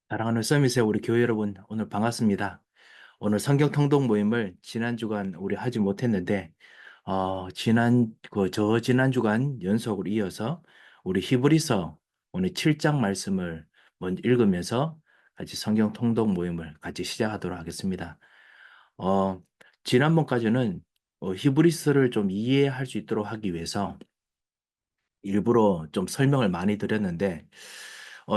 사랑하는 서밋의 우리 교회 여러분, 오늘 반갑습니다. 오늘 성경 통독 모임을 지난 주간 우리 하지 못했는데, 지난 주간 연속으로 이어서 우리 히브리서 오늘 7장 말씀을 먼저 읽으면서 같이 성경 통독 모임을 같이 시작하도록 하겠습니다. 어, 지난번까지는 히브리서를 좀 이해할 수 있도록 하기 위해서 일부러 좀 설명을 많이 드렸는데,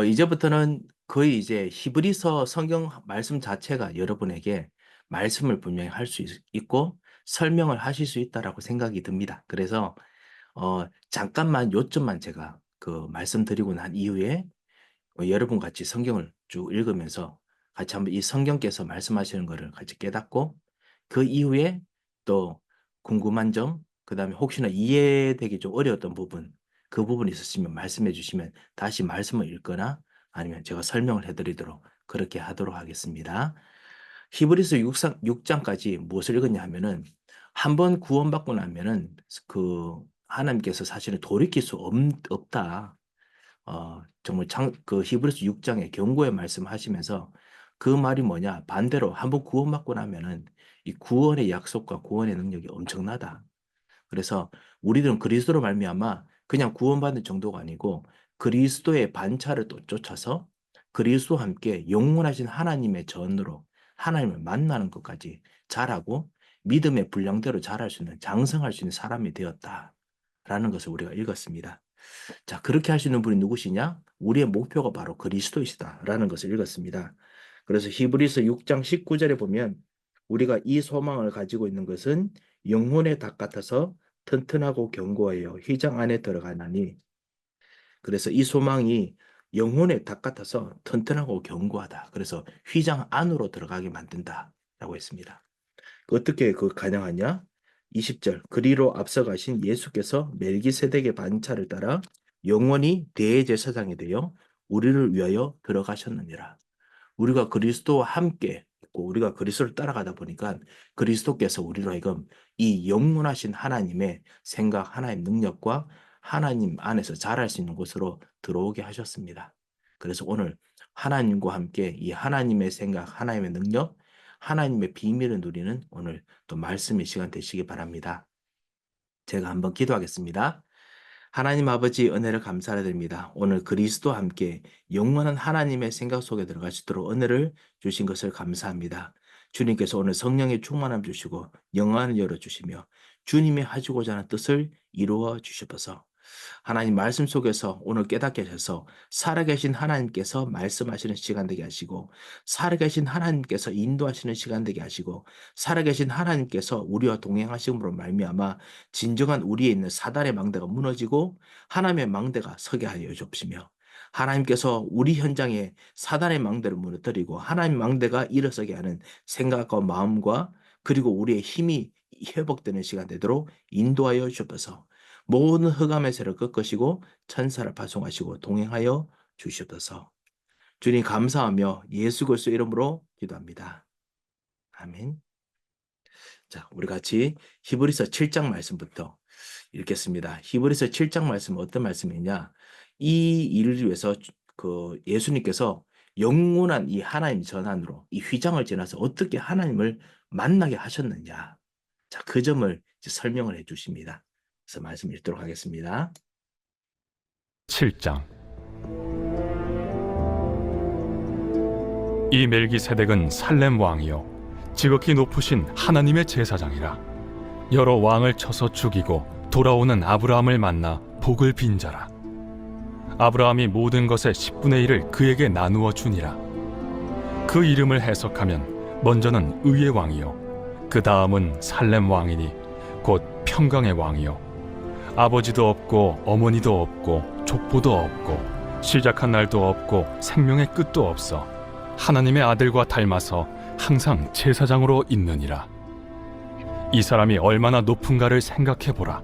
이제부터는 거의 이제 히브리서 성경 말씀 자체가 여러분에게 말씀을 분명히 할 수 있고 설명을 하실 수 있다라고 생각이 듭니다. 그래서 잠깐만 요점만 제가 그 말씀드리고 난 이후에 여러분 같이 성경을 쭉 읽으면서 같이 한번 이 성경께서 말씀하시는 것을 같이 깨닫고 그 이후에 또 궁금한 점, 그다음에 혹시나 이해되기 좀 어려웠던 부분, 그 부분이 있으시면 말씀해 주시면 다시 말씀을 읽거나 아니면 제가 설명을 해드리도록 그렇게 하도록 하겠습니다. 히브리서 6장까지 무엇을 읽었냐 하면은 한 번 구원받고 나면은 그 하나님께서 사실은 돌이킬 수 없다. 정말 그 히브리서 6장의 경고의 말씀하시면서 그 말이 뭐냐? 반대로 한번 구원받고 나면은 이 구원의 약속과 구원의 능력이 엄청나다. 그래서 우리들은 그리스도로 말미암아 그냥 구원받는 정도가 아니고 그리스도의 반차를 또 쫓아서 그리스도와 함께 영원하신 하나님의 전으로 하나님을 만나는 것까지 자라고 믿음의 분량대로 자랄 수 있는 장성할 수 있는 사람이 되었다라는 것을 우리가 읽었습니다. 자, 그렇게 하시는 분이 누구시냐? 우리의 목표가 바로 그리스도이시다라는 것을 읽었습니다. 그래서 히브리서 6장 19절에 보면 우리가 이 소망을 가지고 있는 것은 영혼의 닭 같아서 튼튼하고 견고하여 휘장 안에 들어가나니, 그래서 이 소망이 영혼의 닭 같아서 튼튼하고 견고하다. 그래서 휘장 안으로 들어가게 만든다라고 했습니다. 어떻게 그 가능하냐? 20절 그리로 앞서가신 예수께서 멜기세덱의 반차를 따라 영원히 대제사장이 되어 우리를 위하여 들어가셨느니라. 우리가 그리스도와 함께 있고 우리가 그리스도를 따라가다 보니까 그리스도께서 우리로 하여금 이 영원하신 하나님의 생각, 하나님의 능력과 하나님 안에서 자랄 수 있는 곳으로 들어오게 하셨습니다. 그래서 오늘 하나님과 함께 이 하나님의 생각, 하나님의 능력, 하나님의 비밀을 누리는 오늘 또 말씀의 시간 되시기 바랍니다. 제가 한번 기도하겠습니다. 하나님 아버지 은혜를 감사드립니다. 오늘 그리스도와 함께 영원한 하나님의 생각 속에 들어갈 수 있도록 은혜를 주신 것을 감사합니다. 주님께서 오늘 성령의 충만함 주시고 영안을 열어주시며 주님이 하시고자 하는 뜻을 이루어 주시옵소서. 하나님 말씀 속에서 오늘 깨닫게 하셔서 살아계신 하나님께서 말씀하시는 시간 되게 하시고 살아계신 하나님께서 인도하시는 시간 되게 하시고 살아계신 하나님께서 우리와 동행하심으로 말미암아 진정한 우리에 있는 사단의 망대가 무너지고 하나님의 망대가 서게 하여 주옵시며 하나님께서 우리 현장에 사단의 망대를 무너뜨리고 하나님의 망대가 일어서게 하는 생각과 마음과 그리고 우리의 힘이 회복되는 시간 되도록 인도하여 주옵소서. 모든 흑암의 세를 꺾으시고 천사를 파송하시고 동행하여 주시옵소서. 주님 감사하며 예수 그리스도 이름으로 기도합니다. 아멘. 자, 우리 같이 히브리서 7장 말씀부터 읽겠습니다. 히브리서 7장 말씀은 어떤 말씀이냐? 이 일을 위해서 그 예수님께서 영원한 이 하나님 전환으로 이 휘장을 지나서 어떻게 하나님을 만나게 하셨느냐? 자, 그 점을 설명을 해 주십니다. 그래서 말씀 읽도록 하겠습니다. 7장 이 멜기세덱은 살렘 왕이요 지극히 높으신 하나님의 제사장이라. 여러 왕을 쳐서 죽이고 돌아오는 아브라함을 만나 복을 빈 자라. 아브라함이 모든 것의 10분의 1을 그에게 나누어 주니라. 그 이름을 해석하면 먼저는 의의 왕이요 그 다음은 살렘 왕이니 곧 평강의 왕이요 아버지도 없고 어머니도 없고 족보도 없고 시작한 날도 없고 생명의 끝도 없어 하나님의 아들과 닮아서 항상 제사장으로 있느니라. 이 사람이 얼마나 높은가를 생각해보라.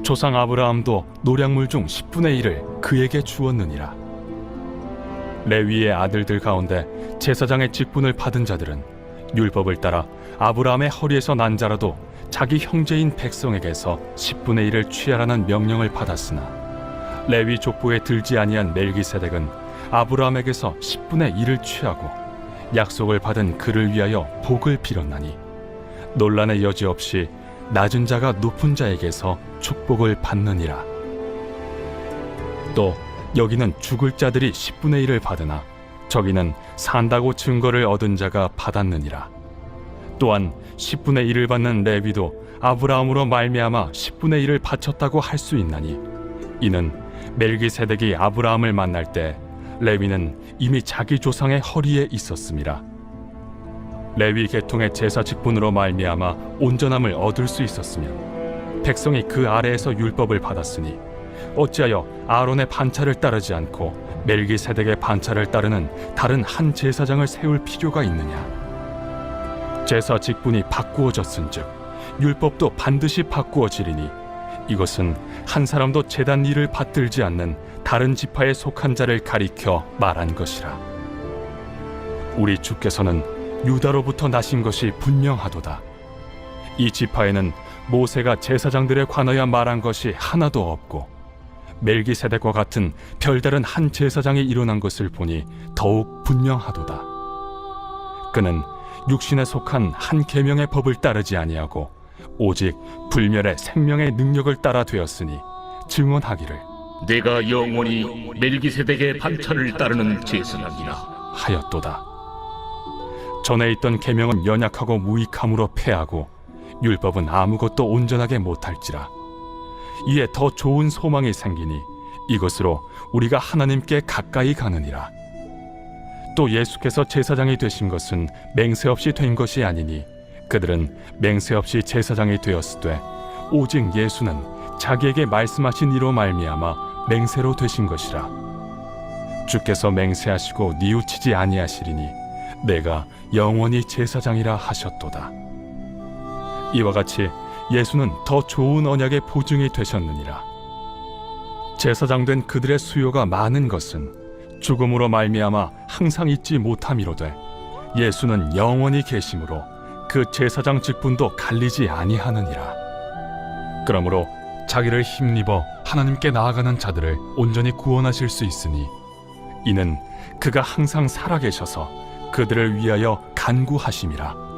조상 아브라함도 노량물 중 10분의 1을 그에게 주었느니라. 레위의 아들들 가운데 제사장의 직분을 받은 자들은 율법을 따라 아브라함의 허리에서 난 자라도 자기 형제인 백성에게서 10분의 1을 취하라는 명령을 받았으나 레위 족보에 들지 아니한 멜기세덱은 아브라함에게서 10분의 1을 취하고 약속을 받은 그를 위하여 복을 빌었나니 논란의 여지 없이 낮은 자가 높은 자에게서 축복을 받느니라. 또 여기는 죽을 자들이 10분의 1을 받으나 저기는 산다고 증거를 얻은 자가 받았느니라. 또한 10분의 1을 받는 레위도 아브라함으로 말미암아 10분의 1을 바쳤다고 할 수 있나니 이는 멜기세덱이 아브라함을 만날 때 레위는 이미 자기 조상의 허리에 있었음이라. 레위 계통의 제사 직분으로 말미암아 온전함을 얻을 수 있었으면 백성이 그 아래에서 율법을 받았으니 어찌하여 아론의 반차를 따르지 않고 멜기세덱의 반차를 따르는 다른 한 제사장을 세울 필요가 있느냐? 제사 직분이 바꾸어졌은즉 율법도 반드시 바꾸어지리니 이것은 한 사람도 제단 일을 받들지 않는 다른 지파에 속한 자를 가리켜 말한 것이라. 우리 주께서는 유다로부터 나신 것이 분명하도다. 이 지파에는 모세가 제사장들에 관하여 말한 것이 하나도 없고 멜기세덱과 같은 별다른 한 제사장이 일어난 것을 보니 더욱 분명하도다. 그는 육신에 속한 한 계명의 법을 따르지 아니하고 오직 불멸의 생명의 능력을 따라 되었으니 증언하기를 내가 영원히 멜기세덱의 반차를 따르는 제사장이라 하였도다. 전에 있던 계명은 연약하고 무익함으로 패하고 율법은 아무것도 온전하게 못할지라. 이에 더 좋은 소망이 생기니 이것으로 우리가 하나님께 가까이 가느니라. 또 예수께서 제사장이 되신 것은 맹세 없이 된 것이 아니니 그들은 맹세 없이 제사장이 되었으되 오직 예수는 자기에게 말씀하신 이로 말미암아 맹세로 되신 것이라. 주께서 맹세하시고 뉘우치지 아니하시리니 내가 영원히 제사장이라 하셨도다. 이와 같이 예수는 더 좋은 언약의 보증이 되셨느니라. 제사장 된 그들의 수요가 많은 것은 죽음으로 말미암아 항상 잊지 못함이로되 예수는 영원히 계심으로 그 제사장 직분도 갈리지 아니하느니라. 그러므로 자기를 힘입어 하나님께 나아가는 자들을 온전히 구원하실 수 있으니 이는 그가 항상 살아계셔서 그들을 위하여 간구하심이라.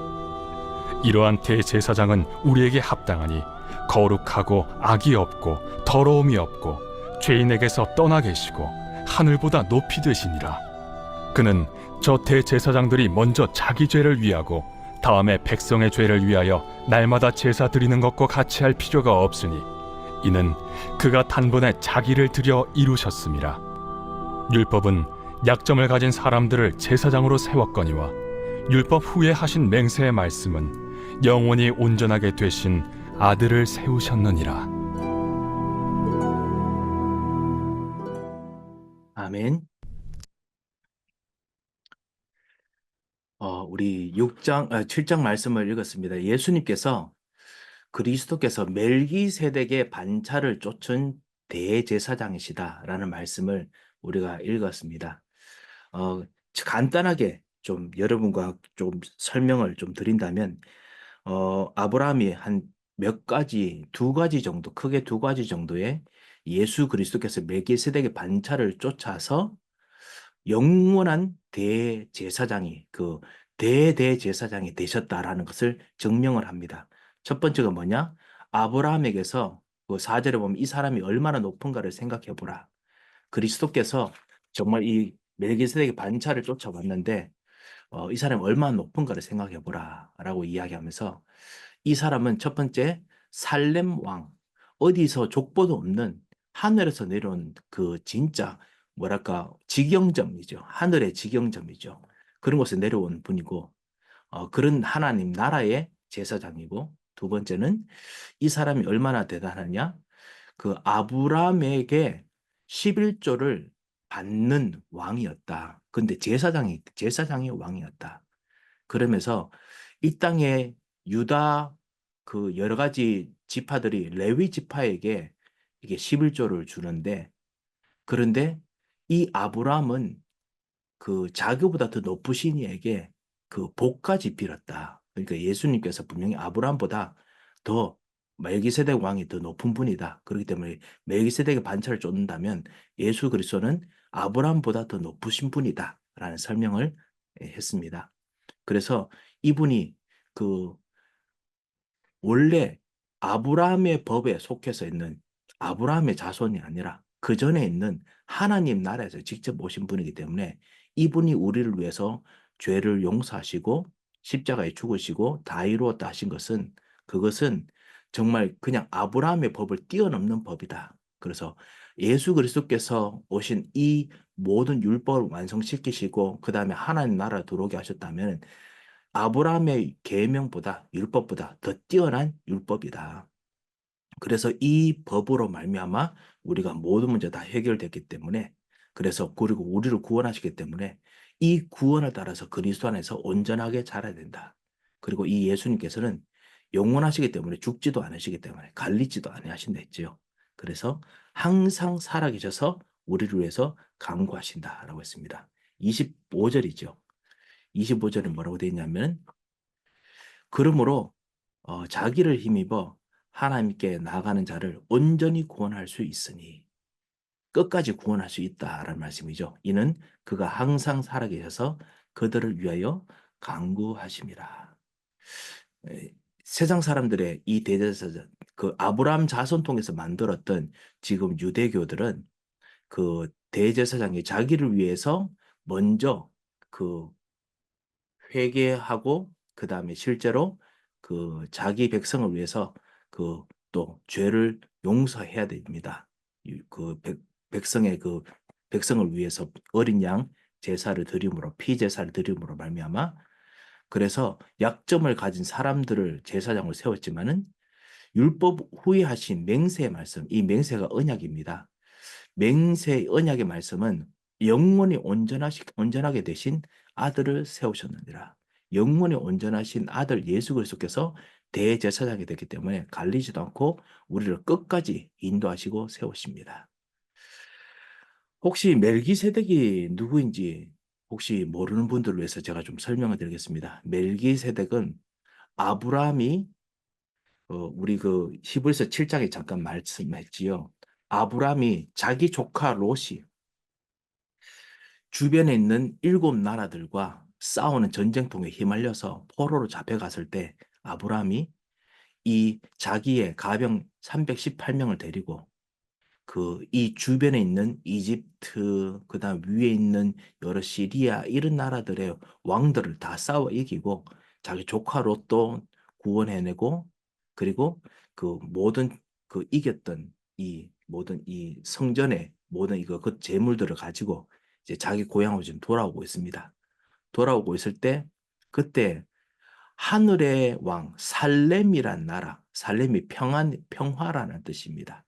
이러한 대제사장은 우리에게 합당하니 거룩하고 악이 없고 더러움이 없고 죄인에게서 떠나 계시고 하늘보다 높이 되시니라. 그는 저 대제사장들이 먼저 자기 죄를 위하고 다음에 백성의 죄를 위하여 날마다 제사 드리는 것과 같이 할 필요가 없으니 이는 그가 단번에 자기를 드려 이루셨음이라. 율법은 약점을 가진 사람들을 제사장으로 세웠거니와 율법 후에 하신 맹세의 말씀은 영원히 온전하게 되신 아들을 세우셨느니라. 아멘. 우리 7장 말씀을 읽었습니다. 예수님께서 그리스도께서 멜기세덱의 반차를 쫓은 대제사장이시다라는 말씀을 우리가 읽었습니다. 간단하게 좀 여러분과 좀 설명을 좀 드린다면, 아브라함이 한 몇 가지, 두 가지 정도, 크게 두 가지 정도의 예수 그리스도께서 멜기세덱의 반차를 쫓아서 영원한 대제사장이, 그 대제사장이 되셨다라는 것을 증명을 합니다. 첫 번째가 뭐냐? 아브라함에게서 그 4절에 보면 이 사람이 얼마나 높은가를 생각해 보라. 그리스도께서 정말 이 멜기세덱의 반차를 쫓아왔는데 이 사람이 얼마나 높은가를 생각해 보라 라고 이야기하면서 이 사람은 첫 번째 살렘 왕, 어디서 족보도 없는 하늘에서 내려온 그 진짜 뭐랄까 직영점이죠. 하늘의 직영점이죠. 그런 곳에 내려온 분이고 그런 하나님 나라의 제사장이고, 두 번째는 이 사람이 얼마나 대단하냐? 그 아브라함에게 11조를 받는 왕이었다. 근데 제사장이 왕이었다. 그러면서 이 땅에 유다 그 여러 가지 지파들이 레위 지파에게 이게 11조를 주는데, 그런데 이 아브라함은 그 자기보다 더 높으신 이에게 그 복까지 빌었다. 그러니까 예수님께서 분명히 아브라함보다 더 멜기세덱 왕이 더 높은 분이다. 그렇기 때문에 멜기세덱의 반차를 쫓는다면 예수 그리스도는 아브라함보다 더 높으신 분이다. 라는 설명을 했습니다. 그래서 이분이 그 원래 아브라함의 법에 속해서 있는 아브라함의 자손이 아니라 그 전에 있는 하나님 나라에서 직접 오신 분이기 때문에 이분이 우리를 위해서 죄를 용서하시고 십자가에 죽으시고 다 이루었다 하신 것은 그것은 정말 그냥 아브라함의 법을 뛰어넘는 법이다. 그래서 예수 그리스도께서 오신 이 모든 율법을 완성시키시고 그 다음에 하나님 나라에 들어오게 하셨다면 아브라함의 계명보다 율법보다 더 뛰어난 율법이다. 그래서 이 법으로 말미암아 우리가 모든 문제 다 해결됐기 때문에 그래서 그리고 우리를 구원하시기 때문에 이 구원을 따라서 그리스도 안에서 온전하게 자라야 된다. 그리고 이 예수님께서는 영원하시기 때문에 죽지도 않으시기 때문에 갈리지도 아니하신다 했지요. 그래서 항상 살아계셔서 우리를 위해서 간구하신다라고 했습니다. 25절이죠. 25절에 뭐라고 되어 있냐면 그러므로 자기를 힘입어 하나님께 나아가는 자를 온전히 구원할 수 있으니 끝까지 구원할 수 있다라는 말씀이죠. 이는 그가 항상 살아계셔서 그들을 위하여 간구하심이라. 세상 사람들의 이 대제사장 그 아브라함 자손 통해서 만들었던 지금 유대교들은 그 대제사장이 자기를 위해서 먼저 그 회개하고 그 다음에 실제로 그 자기 백성을 위해서 그 또 죄를 용서해야 됩니다. 그 백성의 그 백성을 위해서 어린 양 제사를 드림으로 피 제사를 드림으로 말미암아 그래서 약점을 가진 사람들을 제사장을 세웠지만은 율법 후에 하신 맹세의 말씀 이 맹세가 언약입니다. 맹세 언약의 말씀은 영원히 온전하게 되신 아들을 세우셨느니라. 영원히 온전하신 아들 예수 그리스도께서 대제사장이 됐기 때문에 갈리지도 않고 우리를 끝까지 인도하시고 세우십니다. 혹시 멜기세덱이 누구인지 혹시 모르는 분들을 위해서 제가 좀 설명을 드리겠습니다. 멜기세덱은 아브라함이 우리 그 히브리서 7장에 잠깐 말씀했지요. 아브라함이 자기 조카 롯이 주변에 있는 7나라들과 싸우는 전쟁통에 휘말려서 포로로 잡혀갔을 때 아브라함이 이 자기의 가병 318명을 데리고 그 이 주변에 있는 이집트 그다음 위에 있는 여러 시리아 이런 나라들의 왕들을 다 싸워 이기고 자기 조카 롯도 구원해내고 그리고 그 모든 그 이겼던 이 모든 이 성전의 모든 이거 그 재물들을 가지고 이제 자기 고향으로 지금 돌아오고 있습니다. 돌아오고 있을 때 그때 하늘의 왕 살렘이란 나라, 살렘이 평화라는 뜻입니다.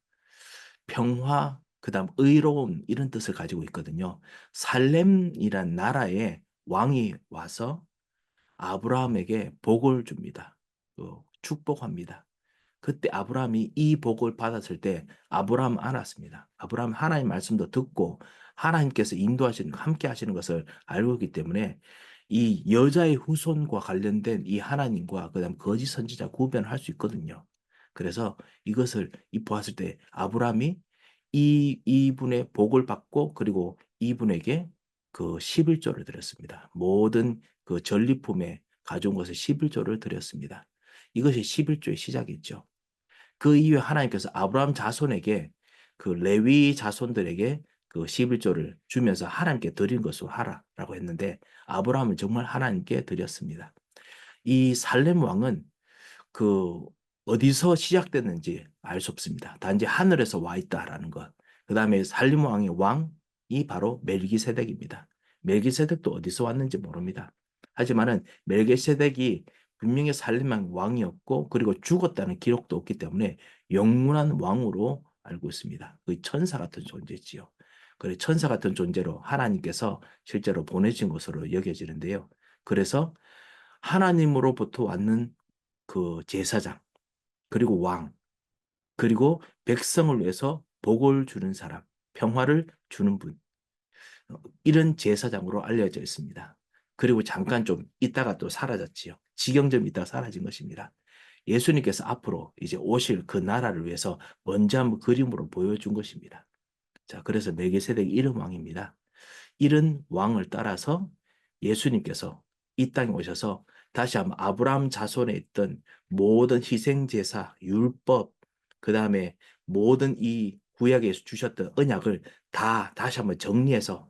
평화, 그다음 의로운 이런 뜻을 가지고 있거든요. 살렘이란 나라에 왕이 와서 아브라함에게 복을 줍니다. 축복합니다. 그때 아브라함이 이 복을 받았을 때 아브라함 알았습니다. 아브라함 하나님 말씀도 듣고 하나님께서 인도하시는 함께 하시는 것을 알고 있기 때문에 이 여자의 후손과 관련된 이 하나님과 그다음 거짓 선지자 구별을 할 수 있거든요. 그래서 이것을 보았을 때 아브라함이 이분의 복을 받고 그리고 이분에게 그 11조를 드렸습니다. 모든 그 전리품에 가져온 것을 11조를 드렸습니다. 이것이 11조의 시작이죠. 그 이후에 하나님께서 아브라함 자손에게 그 레위 자손들에게 그 11조를 주면서 하나님께 드린 것으로 하라라고 했는데 아브라함은 정말 하나님께 드렸습니다. 이 살렘 왕은 그 어디서 시작됐는지 알 수 없습니다. 단지 하늘에서 와 있다라는 것. 그 다음에 살림 왕의 왕이 바로 멜기세덱입니다. 멜기세덱도 어디서 왔는지 모릅니다. 하지만은 멜기세덱이 분명히 살림 왕이었고 그리고 죽었다는 기록도 없기 때문에 영원한 왕으로 알고 있습니다. 그 천사 같은 존재지요. 그래 천사 같은 존재로 하나님께서 실제로 보내신 것으로 여겨지는데요. 그래서 하나님으로부터 왔는 그 제사장 그리고 왕 그리고 백성을 위해서 복을 주는 사람, 평화를 주는 분 이런 제사장으로 알려져 있습니다. 그리고 잠깐 좀 있다가 또 사라졌지요. 지경 좀 있다가 사라진 것입니다. 예수님께서 앞으로 이제 오실 그 나라를 위해서 먼저 한번 그림으로 보여준 것입니다. 자, 그래서 멜기세덱이 이런 왕입니다. 이런 왕을 따라서 예수님께서 이 땅에 오셔서 다시 한번 아브라함 자손에 있던 모든 희생제사, 율법, 그 다음에 모든 이 구약에서 주셨던 언약을 다 다시 한번 정리해서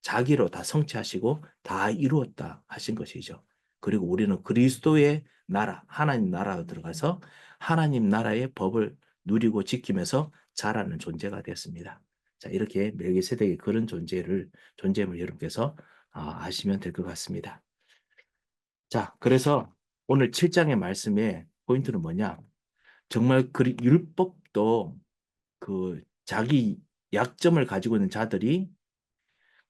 자기로 다 성취하시고 다 이루었다 하신 것이죠. 그리고 우리는 그리스도의 나라, 하나님 나라로 들어가서 하나님 나라의 법을 누리고 지키면서 자라는 존재가 되었습니다. 자, 이렇게 멜기세덱의 그런 존재임을 여러분께서 아시면 될 것 같습니다. 자, 그래서 오늘 7장의 말씀의 포인트는 뭐냐? 정말 율법도 그 자기 약점을 가지고 있는 자들이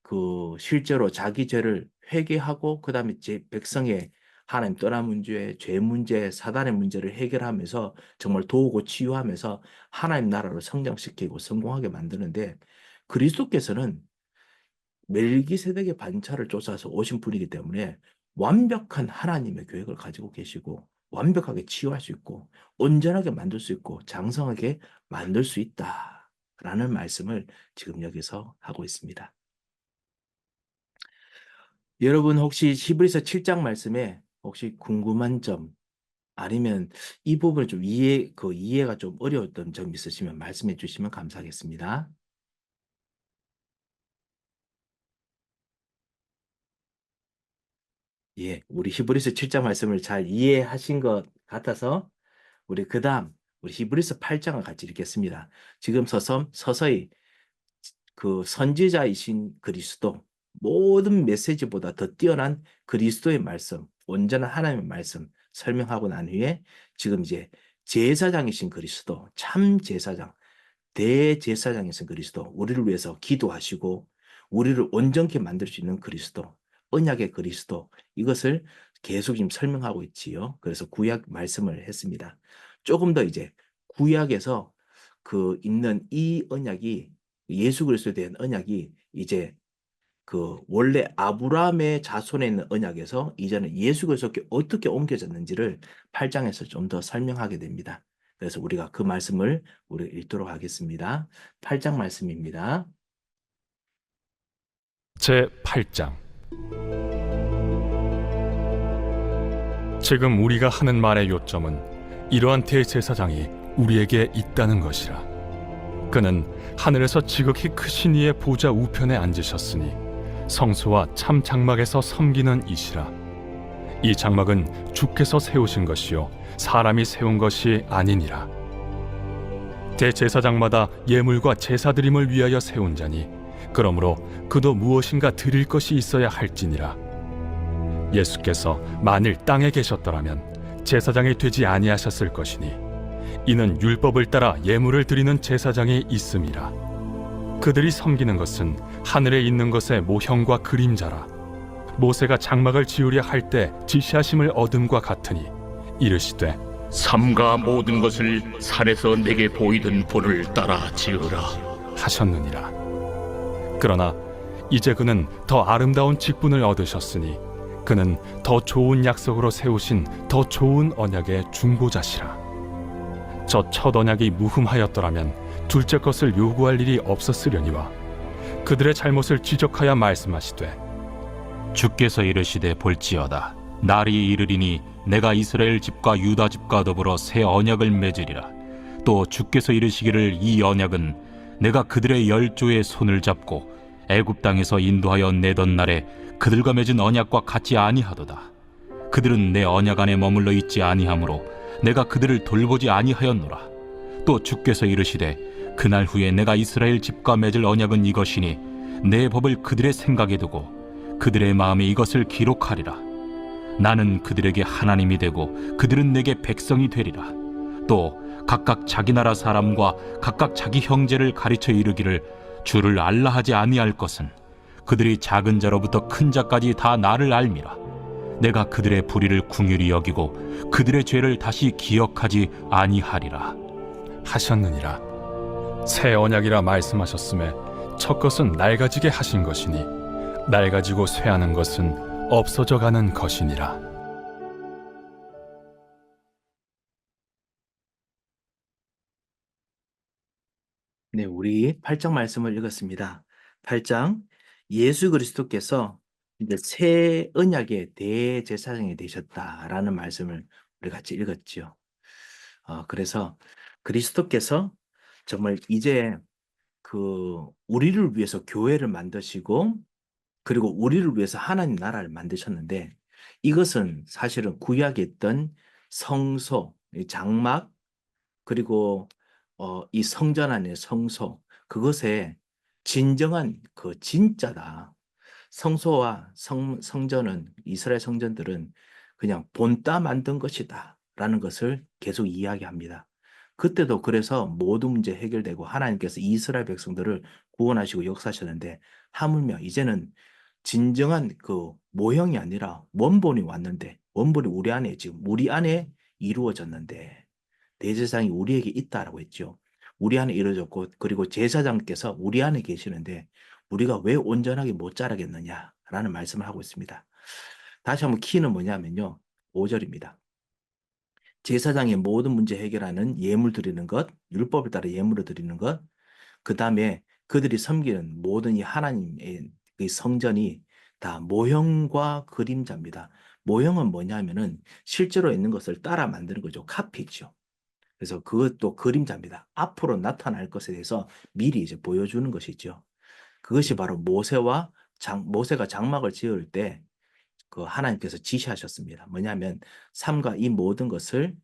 그 실제로 자기 죄를 회개하고 그 다음에 백성의 하나님 떠난 문제, 죄 문제, 사단의 문제를 해결하면서 정말 도우고 치유하면서 하나님 나라로 성장시키고 성공하게 만드는데 그리스도께서는 멜기세덱의 반차를 쫓아서 오신 분이기 때문에 완벽한 하나님의 계획을 가지고 계시고 완벽하게 치유할 수 있고 온전하게 만들 수 있고 장성하게 만들 수 있다라는 말씀을 지금 여기서 하고 있습니다. 여러분 혹시 히브리서 7장 말씀에 혹시 궁금한 점 아니면 이 부분을 좀 이해가 좀 어려웠던 점 있으시면 말씀해 주시면 감사하겠습니다. 예, 우리 히브리서 7장 말씀을 잘 이해하신 것 같아서 우리 그다음 우리 히브리서 8장을 같이 읽겠습니다. 지금 서서히 그 선지자이신 그리스도 모든 메시지보다 더 뛰어난 그리스도의 말씀, 온전한 하나님의 말씀 설명하고 난 후에 지금 이제 제사장이신 그리스도, 참 제사장, 대제사장이신 그리스도, 우리를 위해서 기도하시고 우리를 온전케 만들 수 있는 그리스도, 언약의 그리스도, 이것을 계속 지금 설명하고 있지요. 그래서 구약 말씀을 했습니다. 조금 더 이제 구약에서 그 있는 이 언약이 예수 그리스도에 대한 언약이 이제 그 원래 아브라함의 자손에 있는 언약에서 이제는 예수 그리스도께 어떻게 옮겨졌는지를 8장에서 좀 더 설명하게 됩니다. 그래서 우리가 그 말씀을 우리 읽도록 하겠습니다. 8장 말씀입니다. 제 8장. 지금 우리가 하는 말의 요점은 이러한 대제사장이 우리에게 있다는 것이라. 그는 하늘에서 지극히 크신 이의 보좌 우편에 앉으셨으니 성소와 참 장막에서 섬기는 이시라. 이 장막은 주께서 세우신 것이요 사람이 세운 것이 아니니라. 대제사장마다 예물과 제사드림을 위하여 세운 자니 그러므로 그도 무엇인가 드릴 것이 있어야 할지니라. 예수께서 만일 땅에 계셨더라면 제사장이 되지 아니하셨을 것이니 이는 율법을 따라 예물을 드리는 제사장이 있음이라. 그들이 섬기는 것은 하늘에 있는 것의 모형과 그림자라. 모세가 장막을 지으려 할 때 지시하심을 얻음과 같으니 이르시되 삼가 모든 것을 산에서 내게 보이던 본을 따라 지으라 하셨느니라. 그러나 이제 그는 더 아름다운 직분을 얻으셨으니 그는 더 좋은 약속으로 세우신 더 좋은 언약의 중보자시라. 저 첫 언약이 무흠하였더라면 둘째 것을 요구할 일이 없었으려니와 그들의 잘못을 지적하여 말씀하시되 주께서 이르시되 볼지어다 날이 이르리니 내가 이스라엘 집과 유다 집과 더불어 새 언약을 맺으리라. 또 주께서 이르시기를 이 언약은 내가 그들의 열조의 손을 잡고 애굽 땅에서 인도하여 내던 날에 그들과 맺은 언약과 같지 아니하도다. 그들은 내 언약 안에 머물러 있지 아니하므로 내가 그들을 돌보지 아니하였노라. 또 주께서 이르시되 그날 후에 내가 이스라엘 집과 맺을 언약은 이것이니 내 법을 그들의 생각에 두고 그들의 마음에 이것을 기록하리라. 나는 그들에게 하나님이 되고 그들은 내게 백성이 되리라. 또 각각 자기 나라 사람과 각각 자기 형제를 가르쳐 이르기를 주를 알라 하지 아니할 것은 그들이 작은 자로부터 큰 자까지 다 나를 알미라. 내가 그들의 불의를 긍휼히 여기고 그들의 죄를 다시 기억하지 아니하리라 하셨느니라. 새 언약이라 말씀하셨음에 첫 것은 낡아지게 하신 것이니 낡아지고 쇠하는 것은 없어져 가는 것이니라. 네, 우리 8장 말씀을 읽었습니다. 8장 예수 그리스도께서 이제 새 언약의 대제사장이 되셨다라는 말씀을 우리 같이 읽었지요. 그래서 그리스도께서 정말 이제 우리를 위해서 교회를 만드시고 그리고 우리를 위해서 하나님 나라를 만드셨는데 이것은 사실은 구약에 있던 성소, 이 장막 그리고 이 성전 안의 성소 그것의 진정한 그 진짜다. 성소와 성전은 이스라엘 성전들은 그냥 본따 만든 것이다 라는 것을 계속 이야기합니다. 그때도 그래서 모든 문제 해결되고 하나님께서 이스라엘 백성들을 구원하시고 역사하셨는데 하물며 이제는 진정한 그 모형이 아니라 원본이 왔는데 원본이 우리 안에 이루어졌는데 대제사장이 우리에게 있다라고 했죠. 우리 안에 이루어졌고 그리고 제사장께서 우리 안에 계시는데 우리가 왜 온전하게 못 자라겠느냐라는 말씀을 하고 있습니다. 다시 한번 키는 뭐냐면요. 5절입니다. 제사장의 모든 문제 해결하는 예물 드리는 것, 율법에 따라 예물을 드리는 것, 그 다음에 그들이 섬기는 모든 이 하나님의 그 성전이 다 모형과 그림자입니다. 모형은 뭐냐면은 실제로 있는 것을 따라 만드는 거죠. 카피죠. 그래서 그것도 그림자입니다. 앞으로 나타날 것에 대해서 미리 이제 보여주는 것이죠. 그것이 바로 모세가 장막을 지을 때 그 하나님께서 지시하셨습니다. 뭐냐면 삼가 이 모든 것을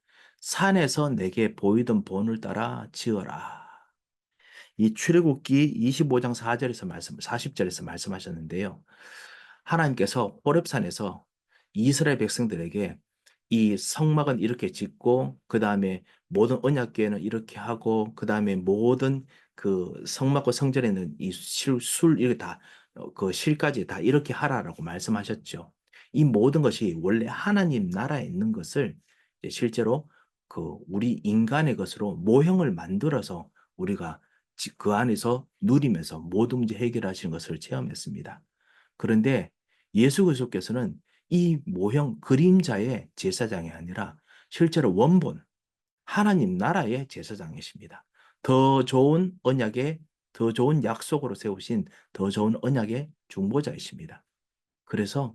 산에서 내게 보이던 본을 따라 지어라. 이 출애굽기 25장 40절에서 말씀하셨는데요. 하나님께서 호렙산에서 이스라엘 백성들에게 이 성막은 이렇게 짓고 그 다음에 모든 언약궤는 이렇게 하고 그 다음에 모든 그 성막과 성전에 있는 이 술 이렇게 다 그 실까지 다 이렇게 하라라고 말씀하셨죠. 이 모든 것이 원래 하나님 나라에 있는 것을 실제로 우리 인간의 것으로 모형을 만들어서 우리가 그 안에서 누리면서 모든 문제 해결하시는 것을 체험했습니다. 그런데 예수 그리스도께서는 이 모형 그림자의 제사장이 아니라 실제로 원본 하나님 나라의 제사장이십니다. 더 좋은 언약의 더 좋은 약속으로 세우신 더 좋은 언약의 중보자이십니다. 그래서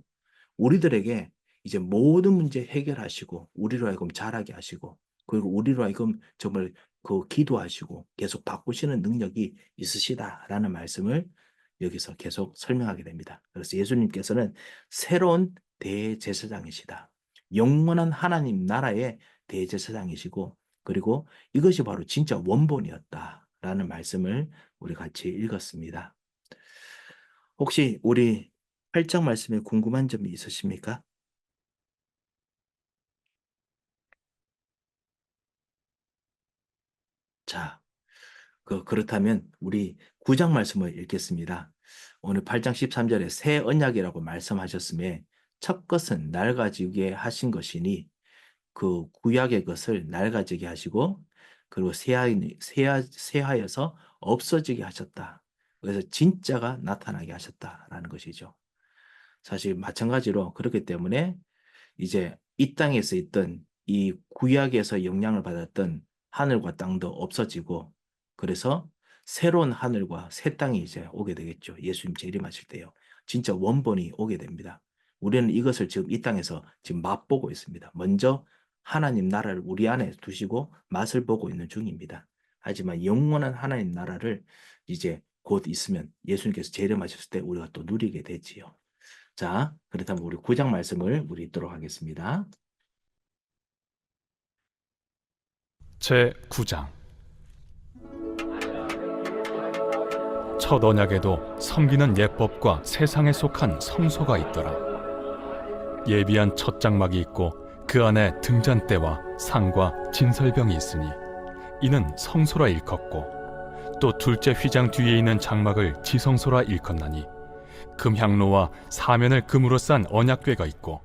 우리들에게 이제 모든 문제 해결하시고 우리로 하여금 잘하게 하시고 그리고 우리로 하여금 정말 기도하시고 계속 바꾸시는 능력이 있으시다라는 말씀을 여기서 계속 설명하게 됩니다. 그래서 예수님께서는 새로운 대제사장이시다. 영원한 하나님 나라의 대제사장이시고 그리고 이것이 바로 진짜 원본이었다라는 말씀을 우리 같이 읽었습니다. 혹시 우리 8장 말씀에 궁금한 점이 있으십니까? 자, 그렇다면 우리 9장 말씀을 읽겠습니다. 오늘 8장 13절에 새 언약이라고 말씀하셨음에 첫 것은 낡아지게 하신 것이니 그 구약의 것을 낡아지게 하시고 그리고 새하여서 없어지게 하셨다. 그래서 진짜가 나타나게 하셨다라는 것이죠. 사실 마찬가지로 그렇기 때문에 이제 이 땅에서 있던 이 구약에서 영향을 받았던 하늘과 땅도 없어지고 그래서 새로운 하늘과 새 땅이 이제 오게 되겠죠. 예수님 재림하실 때요. 진짜 원본이 오게 됩니다. 우리는 이것을 지금 이 땅에서 지금 맛보고 있습니다. 먼저 하나님 나라를 우리 안에 두시고 맛을 보고 있는 중입니다. 하지만 영원한 하나님 나라를 이제 곧 있으면 예수님께서 재림하셨을 때 우리가 또 누리게 되지요. 자, 그렇다면 우리 9장 말씀을 우리 읽도록 하겠습니다. 제 9장. 첫 언약에도 섬기는 예법과 세상에 속한 성소가 있더라. 예비한 첫 장막이 있고 그 안에 등잔대와 상과 진설병이 있으니 이는 성소라 일컫고 또 둘째 휘장 뒤에 있는 장막을 지성소라 일컫나니 금향로와 사면을 금으로 싼 언약궤가 있고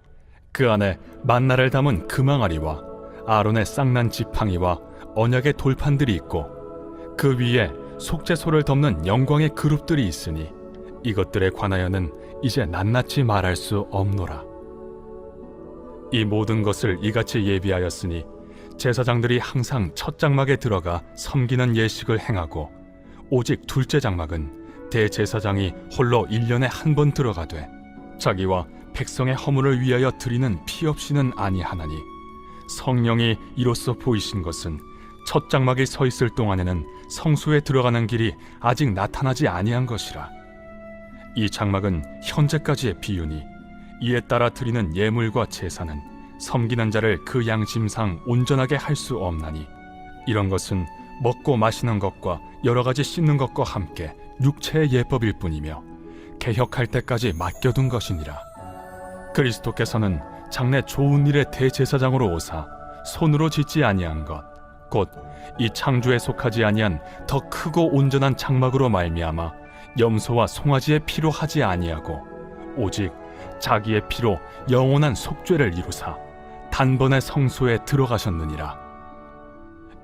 그 안에 만나를 담은 금항아리와 아론의 쌍난 지팡이와 언약의 돌판들이 있고 그 위에 속죄소를 덮는 영광의 그룹들이 있으니 이것들에 관하여는 이제 낱낱이 말할 수 없노라. 이 모든 것을 이같이 예비하였으니 제사장들이 항상 첫 장막에 들어가 섬기는 예식을 행하고 오직 둘째 장막은 대제사장이 홀로 1년에 한 번 들어가되 자기와 백성의 허물을 위하여 드리는 피 없이는 아니하나니 성령이 이로써 보이신 것은 첫 장막이 서 있을 동안에는 성소에 들어가는 길이 아직 나타나지 아니한 것이라. 이 장막은 현재까지의 비유니 이에 따라 드리는 예물과 제사는 섬기는 자를 그 양심상 온전하게 할 수 없나니 이런 것은 먹고 마시는 것과 여러 가지 씻는 것과 함께 육체의 예법일 뿐이며 개혁할 때까지 맡겨둔 것이니라. 그리스도께서는 장래 좋은 일의 대제사장으로 오사 손으로 짓지 아니한 것 곧 이 창조에 속하지 아니한 더 크고 온전한 장막으로 말미암아 염소와 송아지의 피로 하지 아니하고 오직 자기의 피로 영원한 속죄를 이루사 단번에 성소에 들어가셨느니라.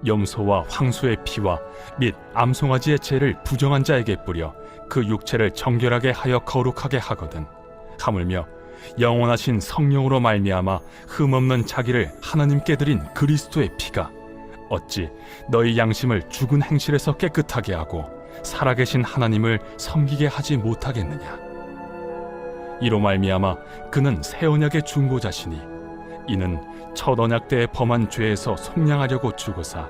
염소와 황소의 피와 및 암송아지의 죄를 부정한 자에게 뿌려 그 육체를 정결하게 하여 거룩하게 하거든 하물며 영원하신 성령으로 말미암아 흠없는 자기를 하나님께 드린 그리스도의 피가 어찌 너희 양심을 죽은 행실에서 깨끗하게 하고 살아계신 하나님을 섬기게 하지 못하겠느냐. 이로 말미암아 그는 새 언약의 중보자시니 이는 첫 언약 때에 범한 죄에서 속량하려고 죽으사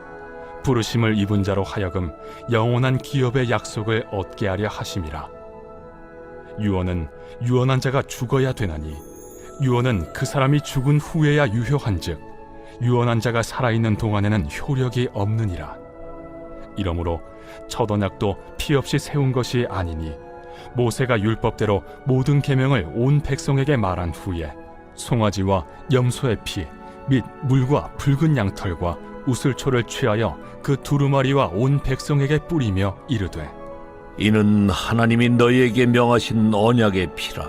부르심을 입은 자로 하여금 영원한 기업의 약속을 얻게 하려 하심이라. 유언은 유언한 자가 죽어야 되나니 유언은 그 사람이 죽은 후에야 유효한즉 유언한 자가 살아있는 동안에는 효력이 없느니라. 이러므로 첫 언약도 피 없이 세운 것이 아니니 모세가 율법대로 모든 계명을 온 백성에게 말한 후에 송아지와 염소의 피 및 물과 붉은 양털과 우슬초를 취하여 그 두루마리와 온 백성에게 뿌리며 이르되 이는 하나님이 너희에게 명하신 언약의 피라.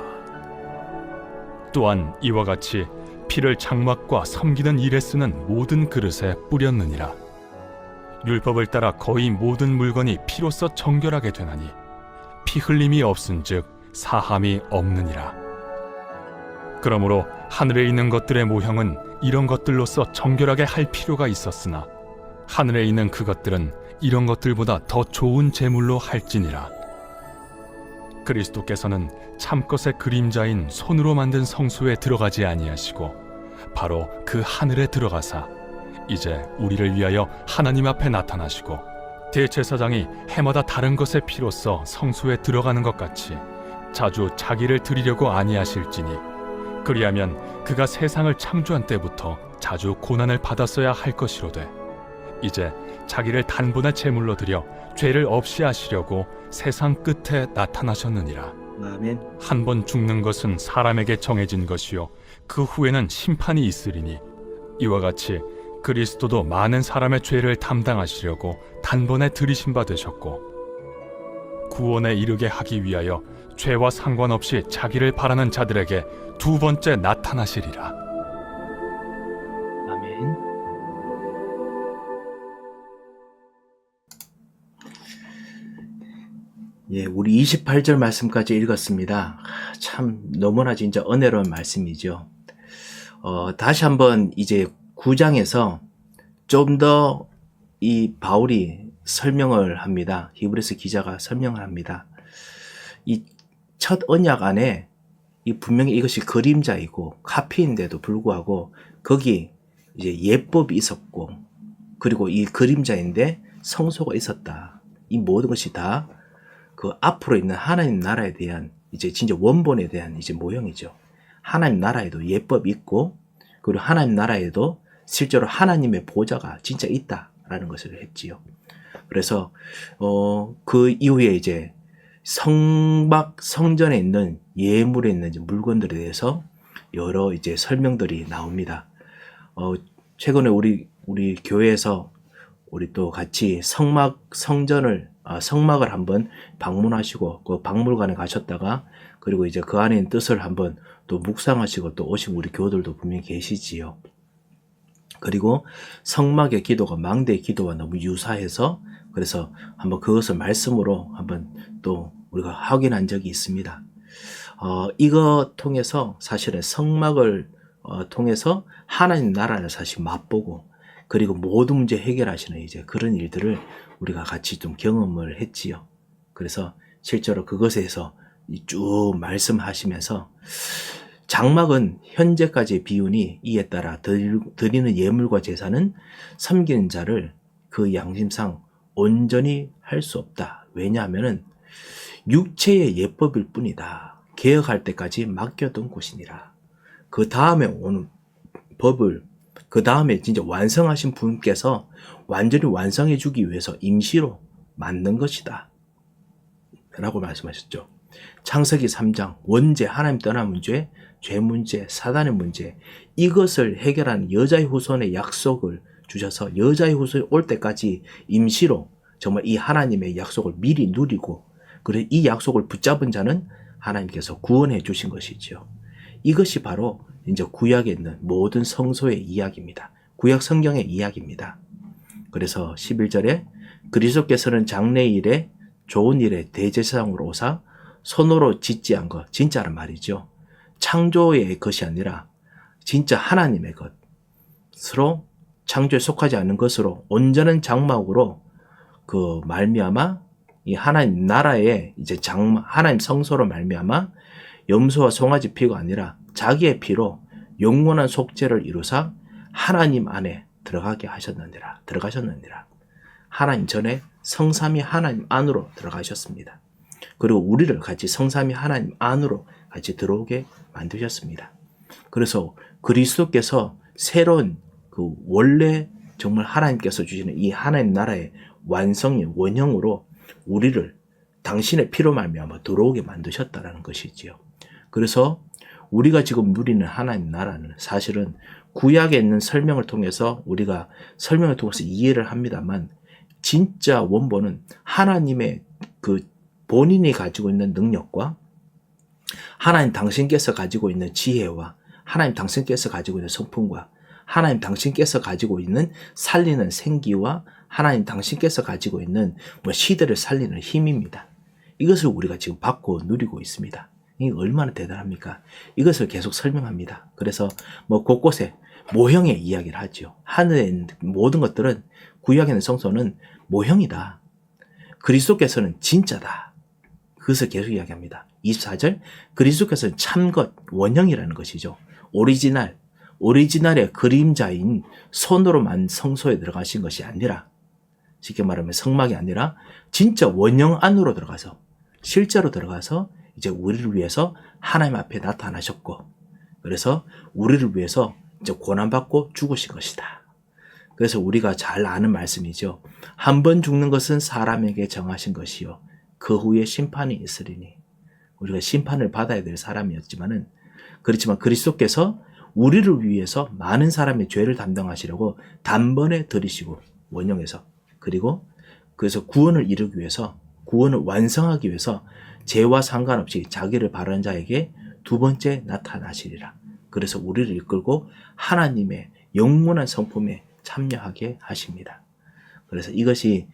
또한 이와 같이 피를 장막과 섬기는 일에 쓰는 모든 그릇에 뿌렸느니라. 율법을 따라 거의 모든 물건이 피로써 정결하게 되나니 피 흘림이 없은즉 사함이 없느니라. 그러므로 하늘에 있는 것들의 모형은 이런 것들로서 정결하게 할 필요가 있었으나 하늘에 있는 그것들은 이런 것들보다 더 좋은 제물로 할지니라. 그리스도께서는 참것의 그림자인 손으로 만든 성소에 들어가지 아니하시고 바로 그 하늘에 들어가사 이제 우리를 위하여 하나님 앞에 나타나시고 대제사장이 해마다 다른 것의 피로써 성소에 들어가는 것 같이 자주 자기를 드리려고 아니하실지니 그리하면 그가 세상을 창조한 때부터 자주 고난을 받았어야 할 것이로되 이제 자기를 단번에 제물로 드려 죄를 없이 하시려고 세상 끝에 나타나셨느니라. 아멘. 한 번 죽는 것은 사람에게 정해진 것이요 그 후에는 심판이 있으리니 이와 같이 그리스도도 많은 사람의 죄를 담당하시려고 단번에 들이심 받으셨고 구원에 이르게 하기 위하여 죄와 상관없이 자기를 바라는 자들에게 두 번째 나타나시리라. 아멘. 예, 우리 28절 말씀까지 읽었습니다. 참 너무나 진짜 은혜로운 말씀이죠. 다시 한번 이제 9장에서 좀 더 이 바울이 설명을 합니다. 히브리서 기자가 설명을 합니다. 이 첫 언약 안에 이 분명히 이것이 그림자이고 카피인데도 불구하고 거기 이제 예법이 있었고 그리고 이 그림자인데 성소가 있었다. 이 모든 것이 다 그 앞으로 있는 하나님 나라에 대한 이제 진짜 원본에 대한 이제 모형이죠. 하나님 나라에도 예법이 있고 그리고 하나님 나라에도 실제로 하나님의 보좌가 진짜 있다라는 것을 했지요. 그래서 그 이후에 이제 성전에 있는 예물에 있는 이제 물건들에 대해서 여러 이제 설명들이 나옵니다. 최근에 우리 교회에서 우리 또 같이 성막을 한번 방문하시고 그 박물관에 가셨다가 그리고 이제 그 안에 있는 뜻을 한번 또 묵상하시고 또 오신 우리 교우들도 분명히 계시지요. 그리고 성막의 기도가 망대의 기도와 너무 유사해서 그래서 한번 그것을 말씀으로 한번 또 우리가 확인한 적이 있습니다. 이거 통해서 사실은 성막을 통해서 하나님 나라를 사실 맛보고 그리고 모든 문제 해결하시는 이제 그런 일들을 우리가 같이 좀 경험을 했지요. 그래서 실제로 그것에서 쭉 말씀하시면서 장막은 현재까지의 비운이 이에 따라 드리는 예물과 제사는 섬기는 자를 그 양심상 온전히 할 수 없다. 왜냐하면은 육체의 예법일 뿐이다. 개혁할 때까지 맡겨둔 곳이니라. 그 다음에 오는 법을 그 다음에 진짜 완성하신 분께서 완전히 완성해 주기 위해서 임시로 만든 것이다. 라고 말씀하셨죠. 창세기 3장 원죄, 하나님 떠난 문제, 죄 문제, 사단의 문제, 이것을 해결하는 여자의 후손의 약속을 주셔서 여자의 후손이 올 때까지 임시로 정말 이 하나님의 약속을 미리 누리고, 그래 이 약속을 붙잡은 자는 하나님께서 구원해 주신 것이지요. 이것이 바로 이제 구약에 있는 모든 성소의 이야기입니다. 구약 성경의 이야기입니다. 그래서 11절에 그리스도께서는 장래일에 좋은 일에 대제사장으로 오사 손으로 짓지 않은 것, 진짜란 말이죠. 창조의 것이 아니라 진짜 하나님의 것으로, 창조에 속하지 않는 것으로 온전한 장막으로 그 말미암아 이 하나님 나라의 이제 하나님 성소로 말미암아 염소와 송아지 피가 아니라 자기의 피로 영원한 속죄를 이루사 하나님 안에 들어가셨느니라. 하나님 전에 성삼위 하나님 안으로 들어가셨습니다. 그리고 우리를 같이 성삼위 하나님 안으로 같이 들어오게 만드셨습니다. 그래서 그리스도께서 새로운 그 원래 정말 하나님께서 주시는 이 하나님 나라의 완성의 원형으로 우리를 당신의 피로 말미암아 들어오게 만드셨다라는 것이지요. 그래서 우리가 지금 누리는 하나님 나라는 사실은 구약에 있는 설명을 통해서 우리가 설명을 통해서 이해를 합니다만, 진짜 원본은 하나님의 그 본인이 가지고 있는 능력과 하나님 당신께서 가지고 있는 지혜와 하나님 당신께서 가지고 있는 성품과 하나님 당신께서 가지고 있는 살리는 생기와 하나님 당신께서 가지고 있는 시대를 살리는 힘입니다. 이것을 우리가 지금 받고 누리고 있습니다. 이게 얼마나 대단합니까? 이것을 계속 설명합니다. 그래서 곳곳에 모형의 이야기를 하죠. 하늘에 있는 모든 것들은, 구약에 있는 성소는 모형이다. 그리스도께서는 진짜다. 그것을 계속 이야기합니다. 24절, 그리스도께서는 참것, 원형이라는 것이죠. 오리지널의 그림자인 손으로 만 성소에 들어가신 것이 아니라, 쉽게 말하면 성막이 아니라 진짜 원형 안으로 들어가서, 실제로 들어가서 이제 우리를 위해서 하나님 앞에 나타나셨고, 그래서 우리를 위해서 이제 고난받고 죽으신 것이다. 그래서 우리가 잘 아는 말씀이죠. 한 번 죽는 것은 사람에게 정하신 것이요 그 후에 심판이 있으리니. 우리가 심판을 받아야 될 사람이었지만은, 그렇지만 그리스도께서 우리를 위해서 많은 사람의 죄를 담당하시려고 단번에 들이시고, 원형에서, 그리고 그래서 구원을 이루기 위해서, 구원을 완성하기 위해서 죄와 상관없이 자기를 바라는 자에게 두 번째 나타나시리라. 그래서 우리를 이끌고 하나님의 영원한 성품에 참여하게 하십니다. 그래서 이것이